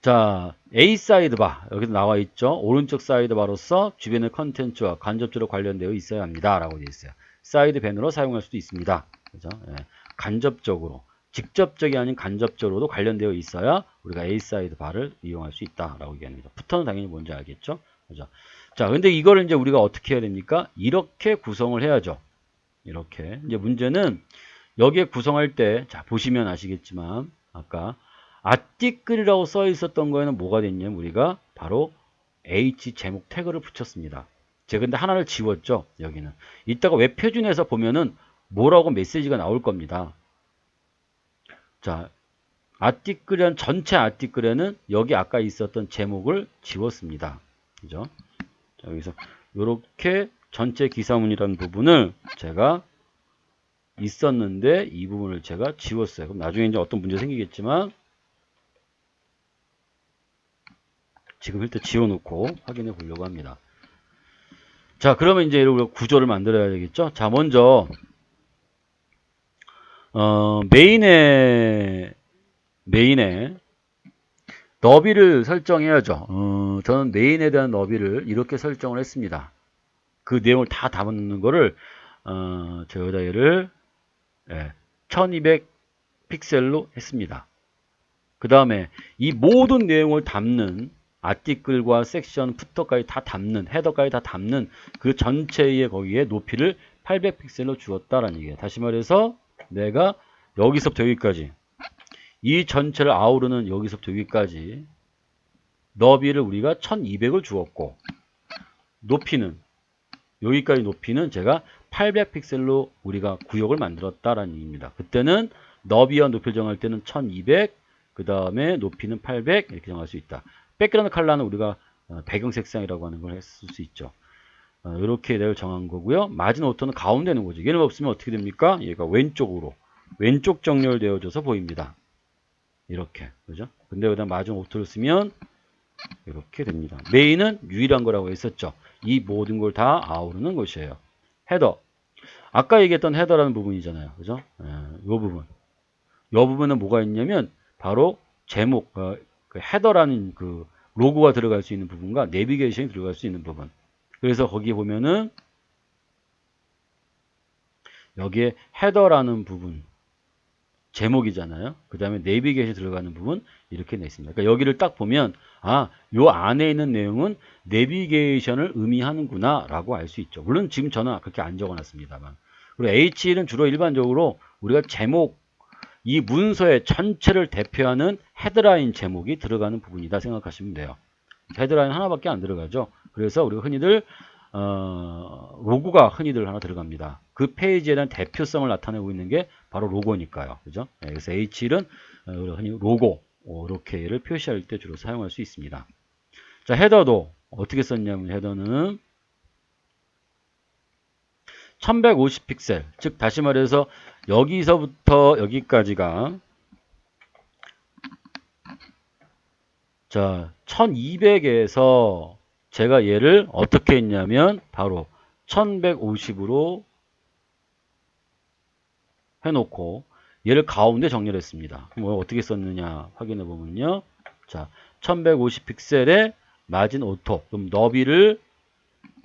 자, A 사이드바 여기도 나와 있죠. 오른쪽 사이드바로서 주변의 컨텐츠와 간접적으로 관련되어 있어야 합니다. 라고 되어 있어요. 사이드 밴으로 사용할 수도 있습니다. 그죠? 예. 간접적으로, 직접적이 아닌 간접적으로도 관련되어 있어야 우리가 A 사이드바를 이용할 수 있다라고 얘기합니다. 부터는 당연히 뭔지 알겠죠? 그죠? 자, 근데 이거를 이제 우리가 어떻게 해야 됩니까? 이렇게 구성을 해야죠. 이렇게. 이제 문제는 여기에 구성할 때, 자, 보시면 아시겠지만, 아까 아티클이라고 써 있었던 거에는 뭐가 됐냐면 우리가 바로 H 제목 태그를 붙였습니다. 제가 근데 하나를 지웠죠. 여기는. 이따가 웹 표준에서 보면은 뭐라고 메시지가 나올 겁니다. 자, 아티클이란 전체 아티클에는 여기 아까 있었던 제목을 지웠습니다. 그죠? 자, 여기서 이렇게 전체 기사문이라는 부분을 제가 있었는데 이 부분을 제가 지웠어요. 그럼 나중에 이제 어떤 문제 생기겠지만 지금 일단 지워놓고 확인해 보려고 합니다. 자, 그러면 이제 우리가 구조를 만들어야 되겠죠. 자, 먼저 메인에 너비를 설정해야죠. 저는 메인에 대한 너비를 이렇게 설정을 했습니다. 그 내용을 다 담는 거를 저 여기다 얘를 1200 픽셀로 했습니다. 그 다음에 이 모든 내용을 담는 아티클과 섹션, 푸터까지 다 담는, 헤더까지 다 담는 그 전체의 거기에 높이를 800픽셀로 주었다라는 얘기예요. 다시 말해서 내가 여기서부터 여기까지 이 전체를 아우르는 여기서부터 여기까지 너비를 우리가 1200을 주었고 높이는 여기까지 높이는 제가 800픽셀로 우리가 구역을 만들었다라는 얘기입니다. 그때는 너비와 높이를 정할 때는 1200, 그 다음에 높이는 800 이렇게 정할 수 있다. 백그라운드 컬러는 우리가 배경 색상이라고 하는 걸 했을 수 있죠. 이렇게 내를 정한 거고요. 마진 오토는 가운데 있는 거죠. 얘는 없으면 어떻게 됩니까? 얘가 왼쪽으로 왼쪽 정렬되어져서 보입니다. 이렇게 그죠? 근데 여기다 마진 오토를 쓰면 이렇게 됩니다. 메인은 유일한 거라고 했었죠. 이 모든 걸 다 아우르는 것이에요. 헤더. 아까 얘기했던 헤더라는 부분이잖아요. 그죠? 이 부분. 이 부분은 뭐가 있냐면 바로 제목, 그 헤더라는 그 로고가 들어갈 수 있는 부분과 내비게이션이 들어갈 수 있는 부분. 그래서 거기 보면은 여기에 헤더라는 부분 제목이잖아요. 그 다음에 내비게이션 들어가는 부분 이렇게 내 있습니다. 그러니까 여기를 딱 보면 요 안에 있는 내용은 내비게이션을 의미하는구나 라고 알 수 있죠. 물론 지금 저는 그렇게 안 적어놨습니다만. 그리고 H는 주로 일반적으로 우리가 제목 이 문서의 전체를 대표하는 헤드라인 제목이 들어가는 부분이다 생각하시면 돼요. 헤드라인 하나밖에 안 들어가죠. 그래서 우리가 흔히들 로고가 흔히들 하나 들어갑니다. 그 페이지에 대한 대표성을 나타내고 있는 게 바로 로고니까요. 그죠? 네, 그래서 H1은 흔히 로고, 이렇게를 표시할 때 주로 사용할 수 있습니다. 자, 헤더도 어떻게 썼냐면 헤더는 1150 픽셀, 즉 다시 말해서 여기서부터 여기까지가 자 1200에서 제가 얘를 어떻게 했냐면 바로 1150으로 해놓고 얘를 가운데 정렬했습니다. 뭐 어떻게 썼느냐 확인해 보면요. 자 1150 픽셀에 마진 오토, 그럼 너비를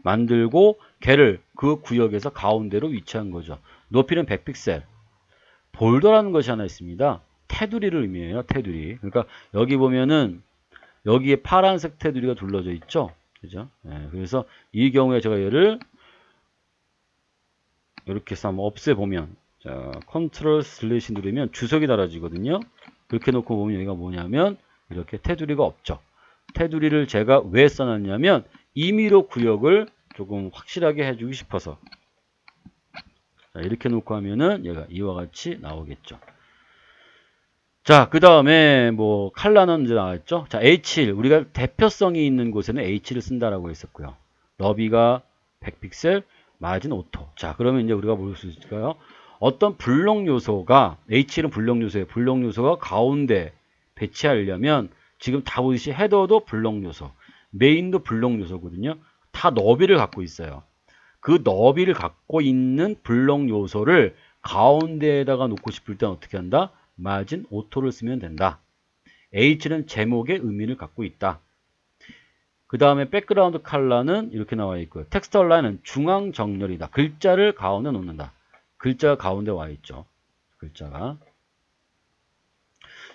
만들고 걔를 그 구역에서 가운데로 위치한 거죠. 높이는 100픽셀. 볼더라는 것이 하나 있습니다. 테두리를 의미해요. 테두리. 그러니까 여기 보면은 여기에 파란색 테두리가 둘러져 있죠. 그죠? 네, 그래서 이 경우에 제가 얘를 이렇게 해서 한번 없애보면 자, 컨트롤 슬래시 누르면 주석이 달아지거든요. 그렇게 놓고 보면 여기가 뭐냐면 이렇게 테두리가 없죠. 테두리를 제가 왜 써놨냐면 임의로 구역을 조금 확실하게 해주고 싶어서 자, 이렇게 놓고 하면은 얘가 이와 같이 나오겠죠. 자, 그 다음에 뭐 칼라는 이제 나왔죠. 자, H1 우리가 대표성이 있는 곳에는 H1을 쓴다라고 했었고요. 너비가 100픽셀, 마진 오토. 자, 그러면 이제 우리가 볼 수 있을까요? 어떤 블록 요소가 H1은 블록 요소예요. 블록 요소가 가운데 배치하려면 지금 다 보듯이 헤더도 블록 요소, 메인도 블록 요소거든요. 다 너비를 갖고 있어요. 그 너비를 갖고 있는 블록 요소를 가운데에다가 놓고 싶을 땐 어떻게 한다? 마진 오토를 쓰면 된다. H는 제목의 의미를 갖고 있다. 그 다음에 백그라운드 컬러는 이렇게 나와 있고요. 텍스트 얼라인은 중앙 정렬이다. 글자를 가운데 놓는다. 글자가 가운데 와 있죠. 글자가.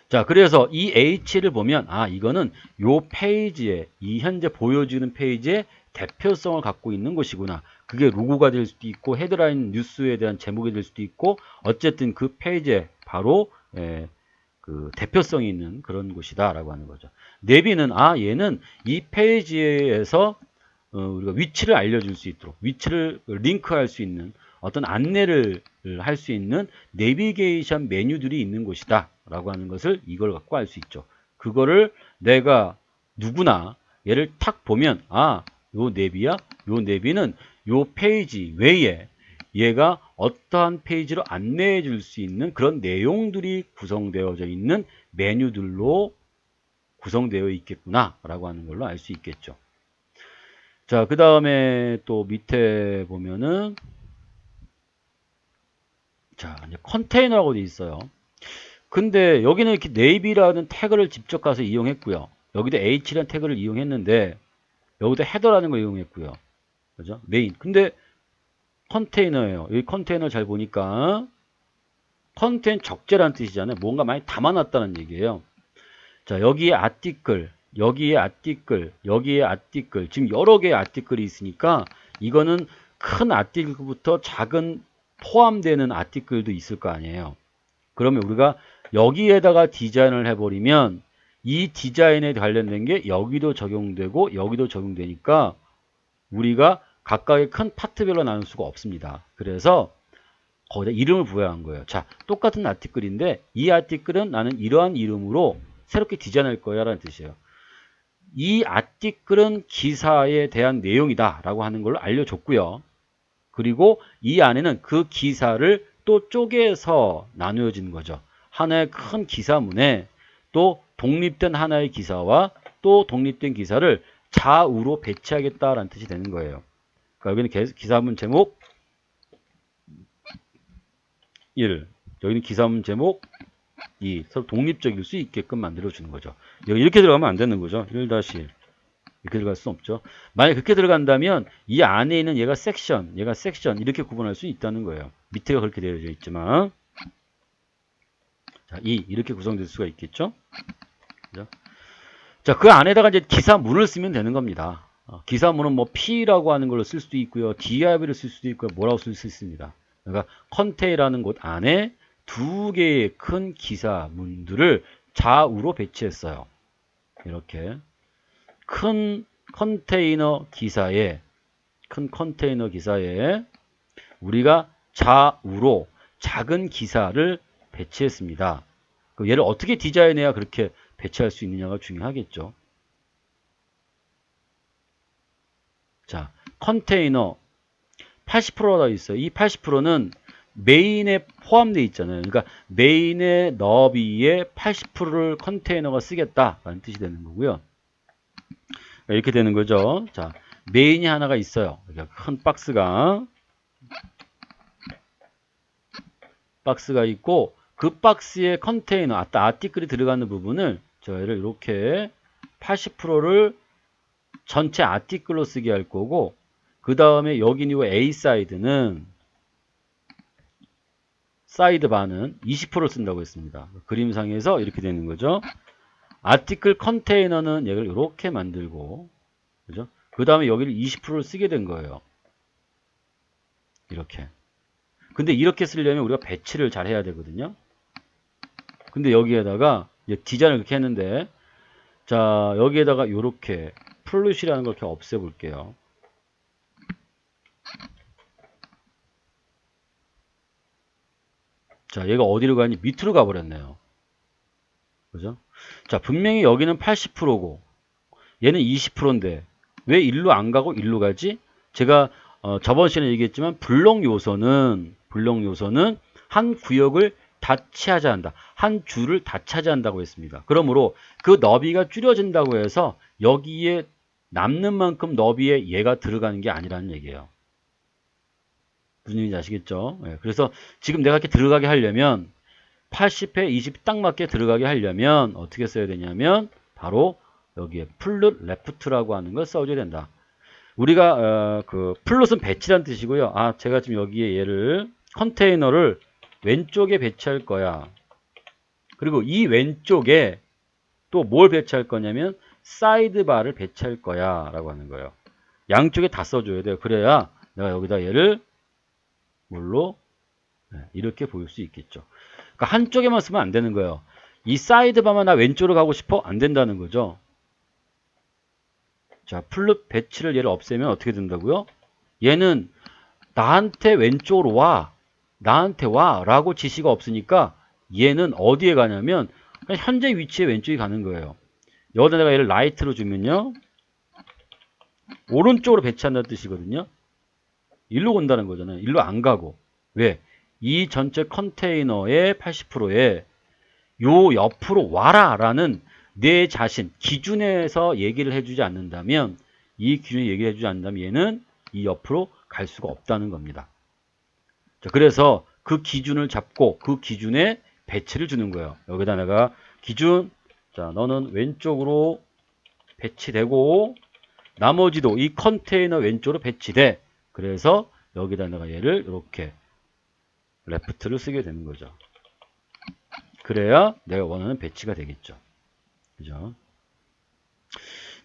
자, 그래서 이 H를 보면 이거는 요 페이지에 이 현재 보여주는 페이지에 대표성을 갖고 있는 것이구나. 그게 로고가 될 수도 있고 헤드라인 뉴스에 대한 제목이 될 수도 있고 어쨌든 그 페이지에 바로 그 대표성이 있는 그런 곳이다 라고 하는 거죠. 내비는 얘는 이 페이지에서 우리가 위치를 알려줄 수 있도록 위치를 링크할 수 있는 어떤 안내를 할 수 있는 내비게이션 메뉴들이 있는 곳이다 라고 하는 것을 이걸 갖고 알 수 있죠. 그거를 내가 누구나 얘를 탁 보면 요 내비야? 요 내비는 요 페이지 외에 얘가 어떠한 페이지로 안내해 줄 수 있는 그런 내용들이 구성되어져 있는 메뉴들로 구성되어 있겠구나 라고 하는 걸로 알 수 있겠죠. 자, 그 다음에 또 밑에 보면은 자, 이제 컨테이너라고 돼 있어요. 근데 여기는 이렇게 네이비라는 태그를 직접 가서 이용했고요. 여기도 H라는 태그를 이용했는데 여기도 헤더라는 걸 이용했고요. 그죠? 메인. 근데 컨테이너예요. 여기 컨테이너 잘 보니까 컨텐 적재라는 뜻이잖아요. 뭔가 많이 담아놨다는 얘기예요. 자, 여기에 아티클, 여기에 아티클, 여기에 아티클. 지금 여러 개의 아티클이 있으니까 이거는 큰 아티클부터 작은 포함되는 아티클도 있을 거 아니에요. 그러면 우리가 여기에다가 디자인을 해버리면 이 디자인에 관련된 게 여기도 적용되고 여기도 적용되니까 우리가 각각의 큰 파트별로 나눌 수가 없습니다. 그래서 거기다 이름을 부여한 거예요. 자, 똑같은 아티클인데 이 아티클은 나는 이러한 이름으로 새롭게 디자인할 거야 라는 뜻이에요. 이 아티클은 기사에 대한 내용이다 라고 하는 걸로 알려줬고요. 그리고 이 안에는 그 기사를 또 쪼개서 나누어진 거죠. 하나의 큰 기사문에 또 독립된 하나의 기사와 또 독립된 기사를 좌우로 배치하겠다라는 뜻이 되는 거예요. 그러니까 여기는 기사문 제목 1, 여기는 기사문 제목 2, 서로 독립적일 수 있게끔 만들어주는 거죠. 여기 이렇게 들어가면 안 되는 거죠. 1-1 이렇게 들어갈 수 없죠. 만약 그렇게 들어간다면 이 안에 있는 얘가 섹션 이렇게 구분할 수 있다는 거예요. 밑에가 그렇게 되어져 있지만 자, 이렇게 구성될 수가 있겠죠. 그죠? 자, 그 안에다가 이제 기사문을 쓰면 되는 겁니다. 기사문은 뭐 P라고 하는 걸로 쓸 수도 있고요. DIV를 쓸 수도 있고요. 뭐라고 쓸 수 있습니다. 그러니까 컨테이라는 곳 안에 두 개의 큰 기사문들을 좌우로 배치했어요. 이렇게 큰 컨테이너 기사에 큰 컨테이너 기사에 우리가 좌우로 작은 기사를 배치했습니다. 그럼 얘를 어떻게 디자인해야 그렇게 배치할 수 있느냐가 중요하겠죠. 자, 컨테이너 80%가 있어요. 이 80%는 메인에 포함되어 있잖아요. 그러니까 메인의 너비의 80%를 컨테이너가 쓰겠다라는 뜻이 되는 거고요. 이렇게 되는 거죠. 자, 메인이 하나가 있어요. 큰 박스가 있고 그 박스에 컨테이너, 아티클이 들어가는 부분을 저희를 이렇게 80%를 전체 아티클로 쓰게 할 거고, 그 다음에 여기 이 A 사이드는 사이드 바는 20%를 쓴다고 했습니다. 그림상에서 이렇게 되는 거죠. 아티클 컨테이너는 얘를 이렇게 만들고, 그죠? 그 다음에 여기를 20%를 쓰게 된 거예요. 이렇게. 근데 이렇게 쓰려면 우리가 배치를 잘 해야 되거든요. 근데 여기에다가 이제 디자인을 그렇게 했는데, 자, 여기에다가 이렇게 플룻이라는 걸 이렇게 없애 볼게요. 자, 얘가 어디로 가니? 밑으로 가버렸네요. 그죠? 자, 분명히 여기는 80%고, 얘는 20%인데, 왜 일로 안 가고 일로 가지? 제가 저번 시간에 얘기했지만, 블록 요소는 한 구역을 다 차지한다. 한 줄을 다 차지한다고 했습니다. 그러므로 그 너비가 줄여진다고 해서 여기에 남는 만큼 너비에 얘가 들어가는 게 아니라는 얘기예요. 무슨 얘기인지 아시겠죠? 네, 그래서 지금 내가 이렇게 들어가게 하려면 80에 20 딱 맞게 들어가게 하려면 어떻게 써야 되냐면 바로 여기에 플룻 레프트라고 하는 걸 써줘야 된다. 우리가 그 플룻은 배치란 뜻이고요. 제가 지금 여기에 얘를 컨테이너를 왼쪽에 배치할 거야. 그리고 이 왼쪽에 또 뭘 배치할 거냐면 사이드바를 배치할 거야 라고 하는 거예요. 양쪽에 다 써줘야 돼요. 그래야 내가 여기다 얘를 뭘로 이렇게 보일 수 있겠죠. 그러니까 한쪽에만 쓰면 안 되는 거예요. 이 사이드바만 나 왼쪽으로 가고 싶어? 안 된다는 거죠. 자, 플룻 배치를 얘를 없애면 어떻게 된다고요? 얘는 나한테 왼쪽으로 와, 나한테 와 라고 지시가 없으니까 얘는 어디에 가냐면 현재 위치에 왼쪽에 가는 거예요. 여기다 내가 얘를 라이트로 주면요, 오른쪽으로 배치한다는 뜻이거든요. 일로 온다는 거잖아요. 일로 안 가고. 왜? 이 전체 컨테이너의 80%에 요 옆으로 와라 라는 내 자신 기준에서 얘기를 해주지 않는다면, 이 기준에 얘기를 해주지 않는다면 얘는 이 옆으로 갈 수가 없다는 겁니다. 자, 그래서 그 기준을 잡고 그 기준에 배치를 주는 거예요. 여기다 내가 기준, 자, 너는 왼쪽으로 배치되고 나머지도 이 컨테이너 왼쪽으로 배치돼. 그래서 여기다 내가 얘를 이렇게 레프트를 쓰게 되는 거죠. 그래야 내가 원하는 배치가 되겠죠. 그죠?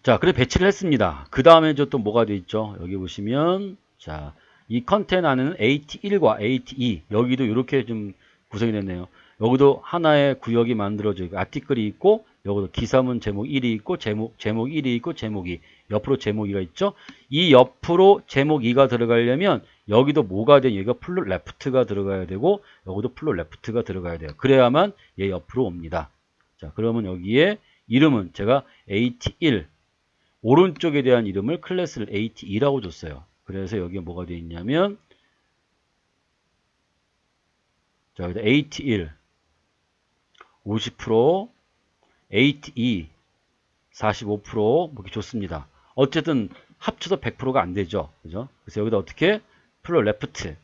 자, 그래 배치를 했습니다. 그 다음에 또 뭐가 돼 있죠? 여기 보시면, 자, 이 컨테이너 안에는 AT1과 AT2, 여기도 이렇게 좀 구성이 됐네요. 여기도 하나의 구역이 만들어져 있고, 아티클이 있고, 여기도 기사문 제목 1이 있고, 제목 1이 있고, 제목 2. 옆으로 제목 2가 있죠? 이 옆으로 제목 2가 들어가려면, 여기도 뭐가 돼? 여기가 플룻 레프트가 들어가야 되고, 여기도 플룻 레프트가 들어가야 돼요. 그래야만 얘 옆으로 옵니다. 자, 그러면 여기에 이름은 제가 AT1, 오른쪽에 대한 이름을 클래스를 AT2라고 줬어요. 그래서 여기에 뭐가 되어 있냐면, 자, 여기다 AT1 50%, AT2 45% 뭐 이렇게 줬습니다. 어쨌든 합쳐서 100%가 안 되죠. 그죠? 그래서 여기다 어떻게? 플롯 레프트.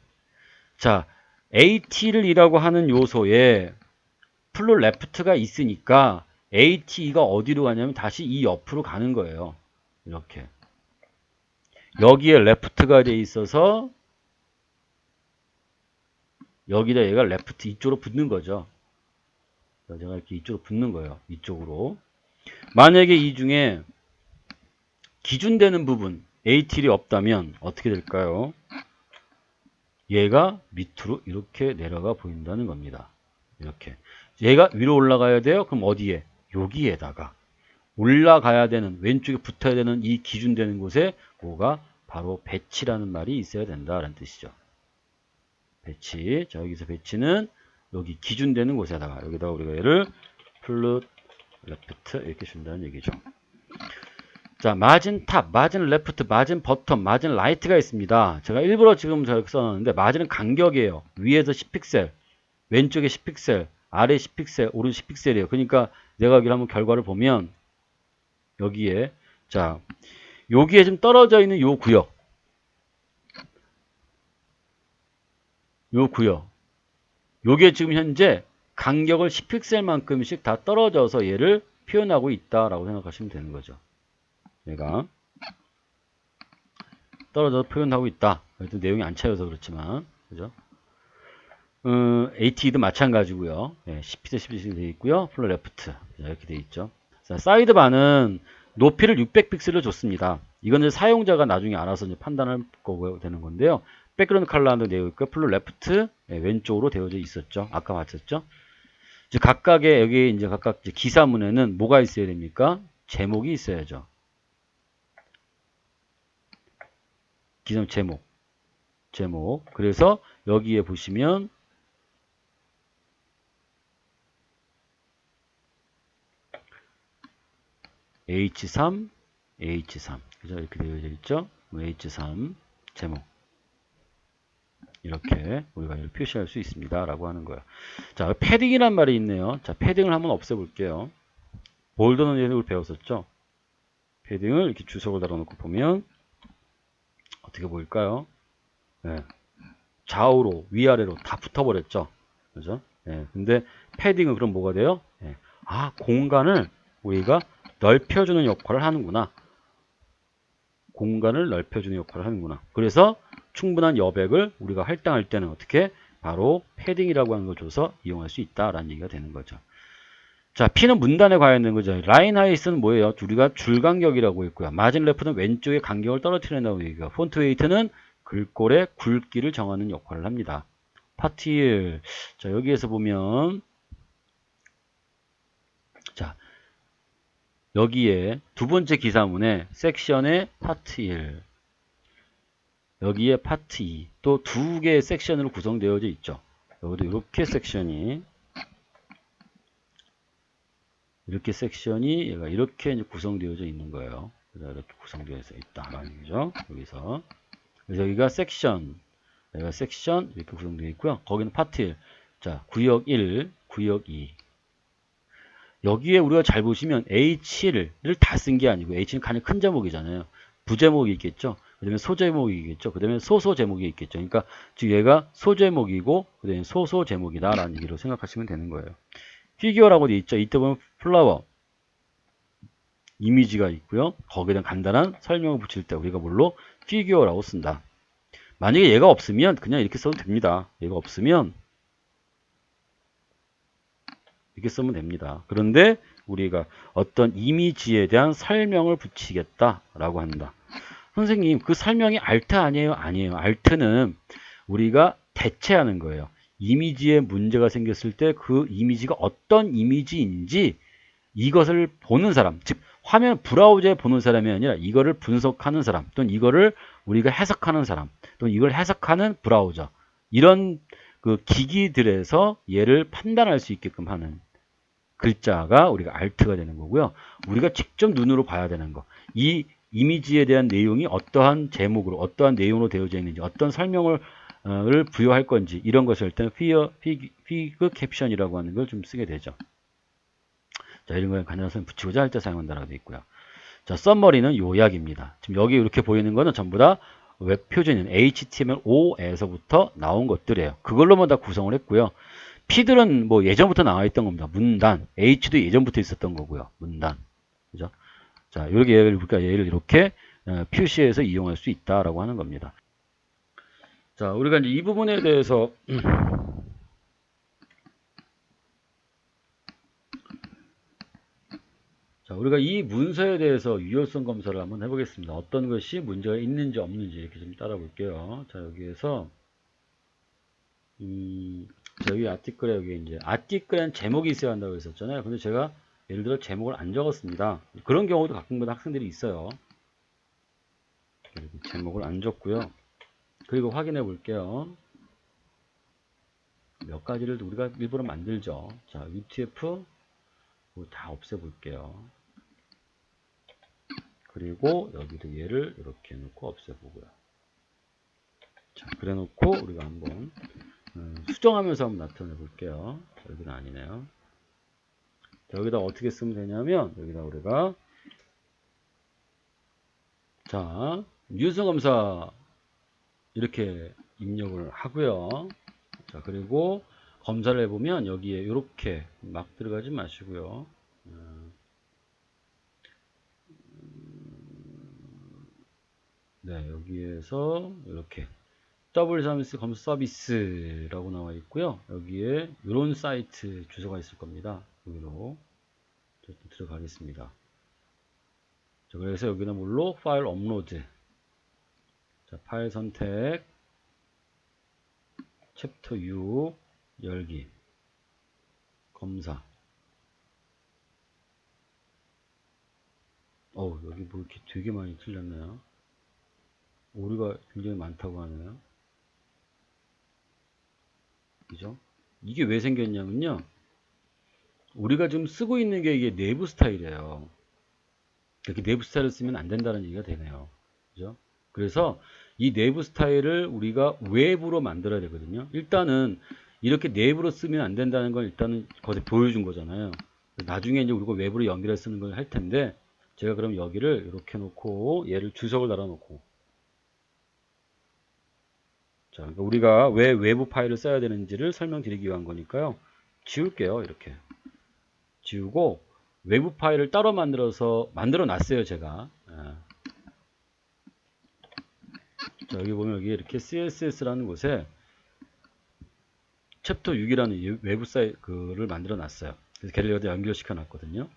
자, AT를 하는 요소에 플롯 레프트가 있으니까 AT가 어디로 가냐면 다시 이 옆으로 가는 거예요. 이렇게. 여기에 레프트가 돼 있어서 여기다 얘가 레프트 이쪽으로 붙는 거죠. 제가 이렇게 이쪽으로 붙는 거예요. 이쪽으로. 만약에 이 중에 기준되는 부분 AT이 없다면 어떻게 될까요? 얘가 밑으로 이렇게 내려가 보인다는 겁니다. 이렇게. 얘가 위로 올라가야 돼요. 그럼 어디에? 여기에다가 올라가야 되는, 왼쪽에 붙어야 되는 이 기준되는 곳에 뭐가 바로 배치라는 말이 있어야 된다라는 뜻이죠. 배치. 자, 여기서 배치는 여기 기준되는 곳에다가 여기다가 우리가 얘를 플룻 레프트 이렇게 준다는 얘기죠. 자, 마진 탑, 마진 레프트, 마진 버텀, 마진 라이트가 있습니다. 제가 일부러 지금 저렇게 써놨는데 마진은 간격이에요. 위에서 10픽셀, 왼쪽에 10픽셀, 아래 10픽셀, 오른 10픽셀이에요. 그러니까 내가 여기 한번 결과를 보면 여기에 자, 여기에 좀 떨어져 있는 요 구역, 요게 지금 현재 간격을 10픽셀만큼씩 다 떨어져서 얘를 표현하고 있다라고 생각하시면 되는 거죠. 얘가 떨어져서 표현하고 있다. 내용이 안 차여서 그렇지만, 그죠? AT도 마찬가지고요. 네, 10픽셀 10픽셀 되어 있고요. 플로 레프트 이렇게 되어 있죠. 자, 사이드바는 높이를 600픽셀로 줬습니다. 이건 이제 사용자가 나중에 알아서 이제 판단할 거고 되는 건데요. 백그라운드 컬러도 되어 있고 플로 레프트 왼쪽으로 되어져 있었죠. 아까 봤었죠. 이제 각각의 여기 이제 각각 이제 기사문에는 뭐가 있어야 됩니까? 제목이 있어야죠. 기사문 제목. 그래서 여기에 보시면 H3 그죠? 이렇게 되어져 있죠. H3 제목 이렇게 우리가 이걸 표시할 수 있습니다 라고 하는 거예요. 자, 패딩이란 말이 있네요. 자, 패딩을 한번 없애볼게요. 볼더는 얘를 배웠었죠. 패딩을 이렇게 주석을 달아놓고 보면 어떻게 보일까요? 네. 좌우로 위아래로 다 붙어버렸죠. 그죠? 네. 근데 패딩은 그럼 뭐가 돼요? 네. 아, 공간을 우리가 넓혀주는 역할을 하는구나. 공간을 넓혀주는 역할을 하는구나. 그래서 충분한 여백을 우리가 할당할 때는 어떻게? 바로 패딩이라고 하는 걸 줘서 이용할 수 있다라는 얘기가 되는 거죠. 자, P는 문단에 관련된 거죠. 라인 하이스는 뭐예요? 우리가 줄 간격이라고 했고요. 마진 레프트는 왼쪽에 간격을 떨어뜨린다고 얘기가. 폰트 웨이트는 글꼴의 굵기를 정하는 역할을 합니다. 파트 1. 자, 여기에서 보면 자, 여기에 두 번째 기사문에 섹션의 파트 1. 여기에 파트 2. 또 두 개의 섹션으로 구성되어져 있죠. 여기도 이렇게 섹션이 얘가 이렇게 이제 구성되어져 있는 거예요. 그래서 이렇게 구성되어져 있다라는 거죠. 여기서. 그래서 여기가 섹션. 여기가 섹션 이렇게 구성되어 있고요. 거기는 파트 1. 자, 구역 1, 구역 2. 여기에 우리가 잘 보시면 H를 다 쓴 게 아니고 H는 가장 큰 제목이잖아요. 부제목이 있겠죠. 그 다음에 소제목이 있겠죠. 그 다음에 소소제목이 있겠죠. 그러니까 즉 얘가 소제목이고 그 다음에 소소제목이다 라는 얘기로 생각하시면 되는 거예요. 피규어라고 되어 있죠. 이때 보면 플라워 이미지가 있고요. 거기에 대한 간단한 설명을 붙일 때 우리가 뭘로 피규어라고 쓴다. 만약에 얘가 없으면 그냥 이렇게 써도 됩니다. 얘가 없으면 이렇게 쓰면 됩니다. 그런데 우리가 어떤 이미지에 대한 설명을 붙이겠다라고 한다. 선생님, 그 설명이 알트 아니에요? 아니에요. 알트는 우리가 대체하는 거예요. 이미지에 문제가 생겼을 때 그 이미지가 어떤 이미지인지 이것을 보는 사람, 즉 화면 브라우저에 보는 사람이 아니라 이거를 분석하는 사람, 또는 이거를 우리가 해석하는 사람, 또는 이걸 해석하는 브라우저, 이런 그 기기들에서 얘를 판단할 수 있게끔 하는 글자가 우리가 알트가 되는 거고요. 우리가 직접 눈으로 봐야 되는 거. 이 이미지에 대한 내용이 어떠한 제목으로, 어떠한 내용으로 되어져 있는지, 어떤 설명을 부여할 건지, 이런 것을 일단 피그 캡션이라고 하는 걸 좀 쓰게 되죠. 자, 이런 거에 간단한 붙이고자 할 때 사용한다라고 되어 있고요. 자, 썸머리는 요약입니다. 지금 여기 이렇게 보이는 거는 전부 다 웹 표준인 HTML5에서부터 나온 것들이에요. 그걸로만 다 구성을 했고요. P들은 뭐 예전부터 나와 있던 겁니다. 문단, H도 예전부터 있었던 거고요. 문단, 그죠? 자, 이렇게 얘를 이렇게 표시해서 이용할 수 있다라고 하는 겁니다. 자, 우리가 이제 이 부분에 대해서 자, 우리가 이 문서에 대해서 유효성 검사를 한번 해보겠습니다. 어떤 것이 문제가 있는지 없는지 이렇게 좀 따라 볼게요. 자, 여기에서 여기 아티클에 여기 이제 아티클엔 제목이 있어야 한다고 했었잖아요. 근데 제가 예를 들어 제목을 안 적었습니다. 그런 경우도 가끔마다 학생들이 있어요. 예를 제목을 안 줬고요. 그리고 확인해 볼게요. 몇 가지를 우리가 일부러 만들죠. 자, UTF 다 없애 볼게요. 그리고 여기도 얘를 이렇게 놓고 없애 보고요. 자, 그래 놓고 우리가 한번 수정하면서 한번 나타내 볼게요. 여기는 아니네요. 여기다 어떻게 쓰면 되냐면 여기다 우리가 자, 유선 검사 이렇게 입력을 하고요. 자, 그리고 검사를 해보면 여기에 이렇게 막 들어가지 마시고요. 네, 여기에서 이렇게 W3S 검사 서비스라고 나와 있고요. 여기에 이런 사이트 주소가 있을 겁니다. 여기로 들어가겠습니다. 자, 그래서 여기는 뭘로 파일 업로드. 자, 파일 선택, 챕터 6 열기, 검사. 여기 뭐 이렇게 되게 많이 틀렸네요. 오류가 굉장히 많다고 하네요. 그죠? 이게 왜 생겼냐면요. 우리가 지금 쓰고 있는 게 이게 내부 스타일이에요. 이렇게 내부 스타일을 쓰면 안 된다는 얘기가 되네요. 그죠? 그래서 이 내부 스타일을 우리가 외부로 만들어야 되거든요. 일단은 이렇게 내부로 쓰면 안 된다는 걸 일단은 거기서 보여준 거잖아요. 나중에 이제 우리가 외부로 연결해 쓰는 걸 할 텐데, 제가 그럼 여기를 이렇게 놓고 얘를 주석을 달아 놓고, 자, 그러니까 우리가 왜 외부 파일을 써야 되는지를 설명드리기 위한 거니까요. 지울게요. 이렇게 지우고 외부 파일을 따로 만들어 놨어요. 제가. 자, 여기 보면 여기 이렇게 CSS라는 곳에 챕터 6이라는 외부 사이트를 만들어 놨어요. 그래서 걔를 여기다 연결시켜 놨거든요.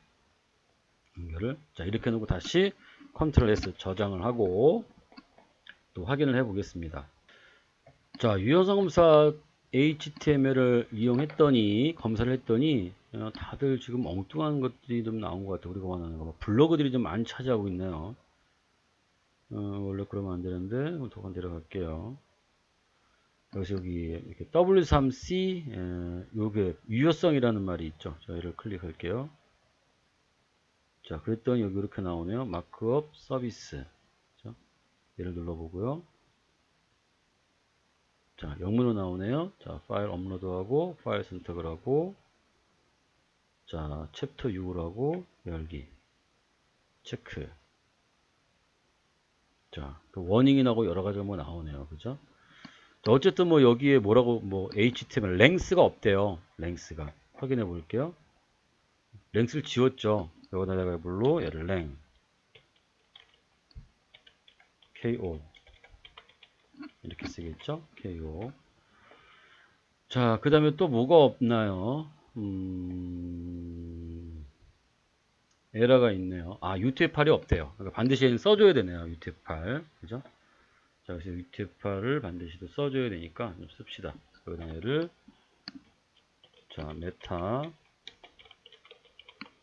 연결을. 자, 이렇게 놓고 다시 컨트롤 S 저장을 하고 또 확인을 해 보겠습니다. 자, 유효성 검사 HTML을 이용했더니 검사를 했더니 다들 지금 엉뚱한 것들이 좀 나온 것 같아요. 우리가 원하는 거. 블로그들이 좀 많이 차지하고 있네요. 원래 그러면 안 되는데 더 내려갈게요. 그래서 여기 이렇게 W3C 요게 유효성이라는 말이 있죠. 자, 얘를 클릭할게요. 자, 그랬더니 여기 이렇게 나오네요. 마크업 서비스. 자, 얘를 눌러보고요. 자, 영문으로 나오네요. 자, 파일 업로드하고 파일 선택을 하고, 자, 챕터 6을 하고 열기 체크. 자, 그 워닝이 나고 여러 가지가 뭐 나오네요. 그죠? 어쨌든 뭐 여기에 뭐라고 뭐 HTML 랭스가 없대요. 랭스가 확인해 볼게요. 랭스를 지웠죠. 여기다 내가 물로 얘를 랭 KO 이렇게 쓰겠죠. KO. 자, 그 다음에 또 뭐가 없나요? 에러가 있네요. 아, UTF-8이 없대요. 그러니까 반드시 써줘야 되네요. UTF-8. 그죠? 자, 그래서 UTF-8을 반드시 또 써줘야 되니까 좀 씁시다. 여기다 얘를 자, 메타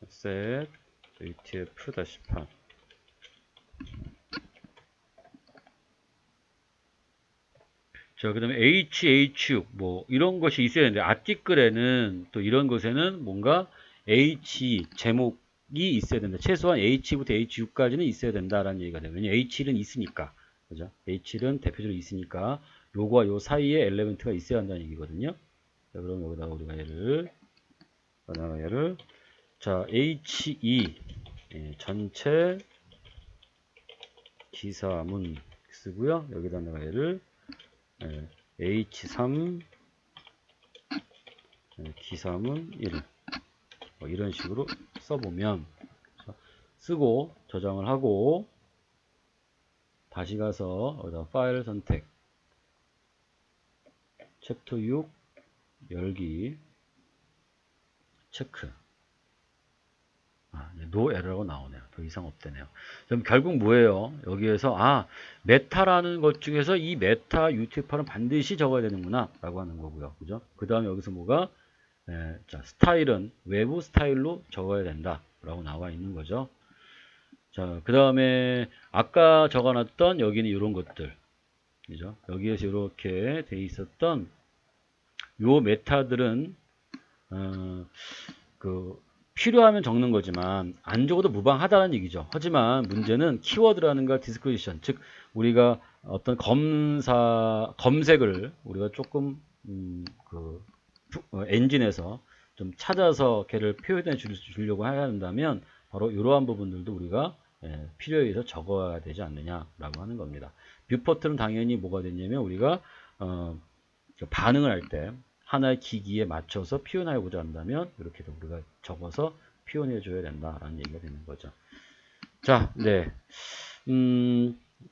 set UTF-8 자, 그 다음에 HH 뭐 이런 것이 있어야 되는데 아티클에는 또 이런 것에는 뭔가 H 제목이 있어야 된다. 최소한 H부터 H6까지는 있어야 된다라는 얘기가 돼요. 왜냐면 H1은 있으니까. 그죠? H1은 대표적으로 있으니까 요거와 요 사이에 엘리멘트가 있어야 한다는 얘기거든요. 자, 그럼 여기다가 우리가 얘를 자, H2 전체 기사문 쓰고요. 여기다 내가 얘를 H3 기사문 1 이런 식으로 써보면 쓰고 저장을 하고 다시 가서 여기다 파일 선택 챕터 6 열기 체크 노 에러라고 나오네요. 더 이상 없대네요. 그럼 결국 뭐예요? 여기에서 메타라는 것 중에서 이 메타 UTF-8은 반드시 적어야 되는구나 라고 하는 거고요. 그죠? 그 다음에 여기서 뭐가 자, 스타일은 외부 스타일로 적어야 된다 라고 나와 있는 거죠. 자, 그 다음에 아까 적어놨던 여기는 이런 것들, 그죠? 여기에서 이렇게 돼 있었던 요 메타들은 그 필요하면 적는 거지만 안 적어도 무방하다는 얘기죠. 하지만 문제는 키워드라는가 디스크리션, 즉 우리가 어떤 검색을 우리가 조금 엔진에서 좀 찾아서 걔를 표현해 주려고 한다면 바로 이러한 부분들도 우리가 필요에 의해서 적어야 되지 않느냐라고 하는 겁니다. 뷰포트는 당연히 뭐가 되냐면 우리가 반응을 할 때 하나의 기기에 맞춰서 표현해 보자 한다면 이렇게도 우리가 적어서 표현해 줘야 된다라는 얘기가 되는 거죠. 자, 네.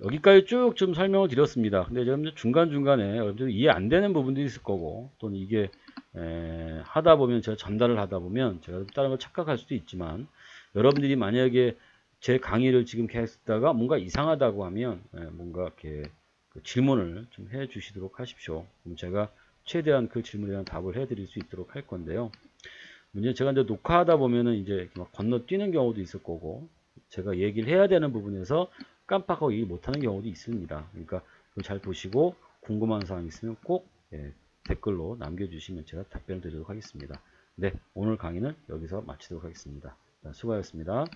여기까지 쭉 좀 설명을 드렸습니다. 근데 제가 중간중간에 여러분들 이해 안 되는 부분도 있을 거고, 또는 이게, 하다 보면 제가 전달을 하다 보면 제가 다른 걸 착각할 수도 있지만, 여러분들이 만약에 제 강의를 지금 계속 듣다가 뭔가 이상하다고 하면, 뭔가 이렇게 그 질문을 좀 해 주시도록 하십시오. 그럼 제가 최대한 그 질문에 대한 답을 해 드릴 수 있도록 할 건데요. 문제는 제가 이제 녹화하다 보면은 이제 막 건너뛰는 경우도 있을 거고, 제가 얘기를 해야 되는 부분에서 깜빡하고 얘기 못하는 경우도 있습니다. 그러니까 그걸 잘 보시고 궁금한 사항 있으면 꼭 댓글로 남겨주시면 제가 답변을 드리도록 하겠습니다. 네, 오늘 강의는 여기서 마치도록 하겠습니다. 수고하셨습니다.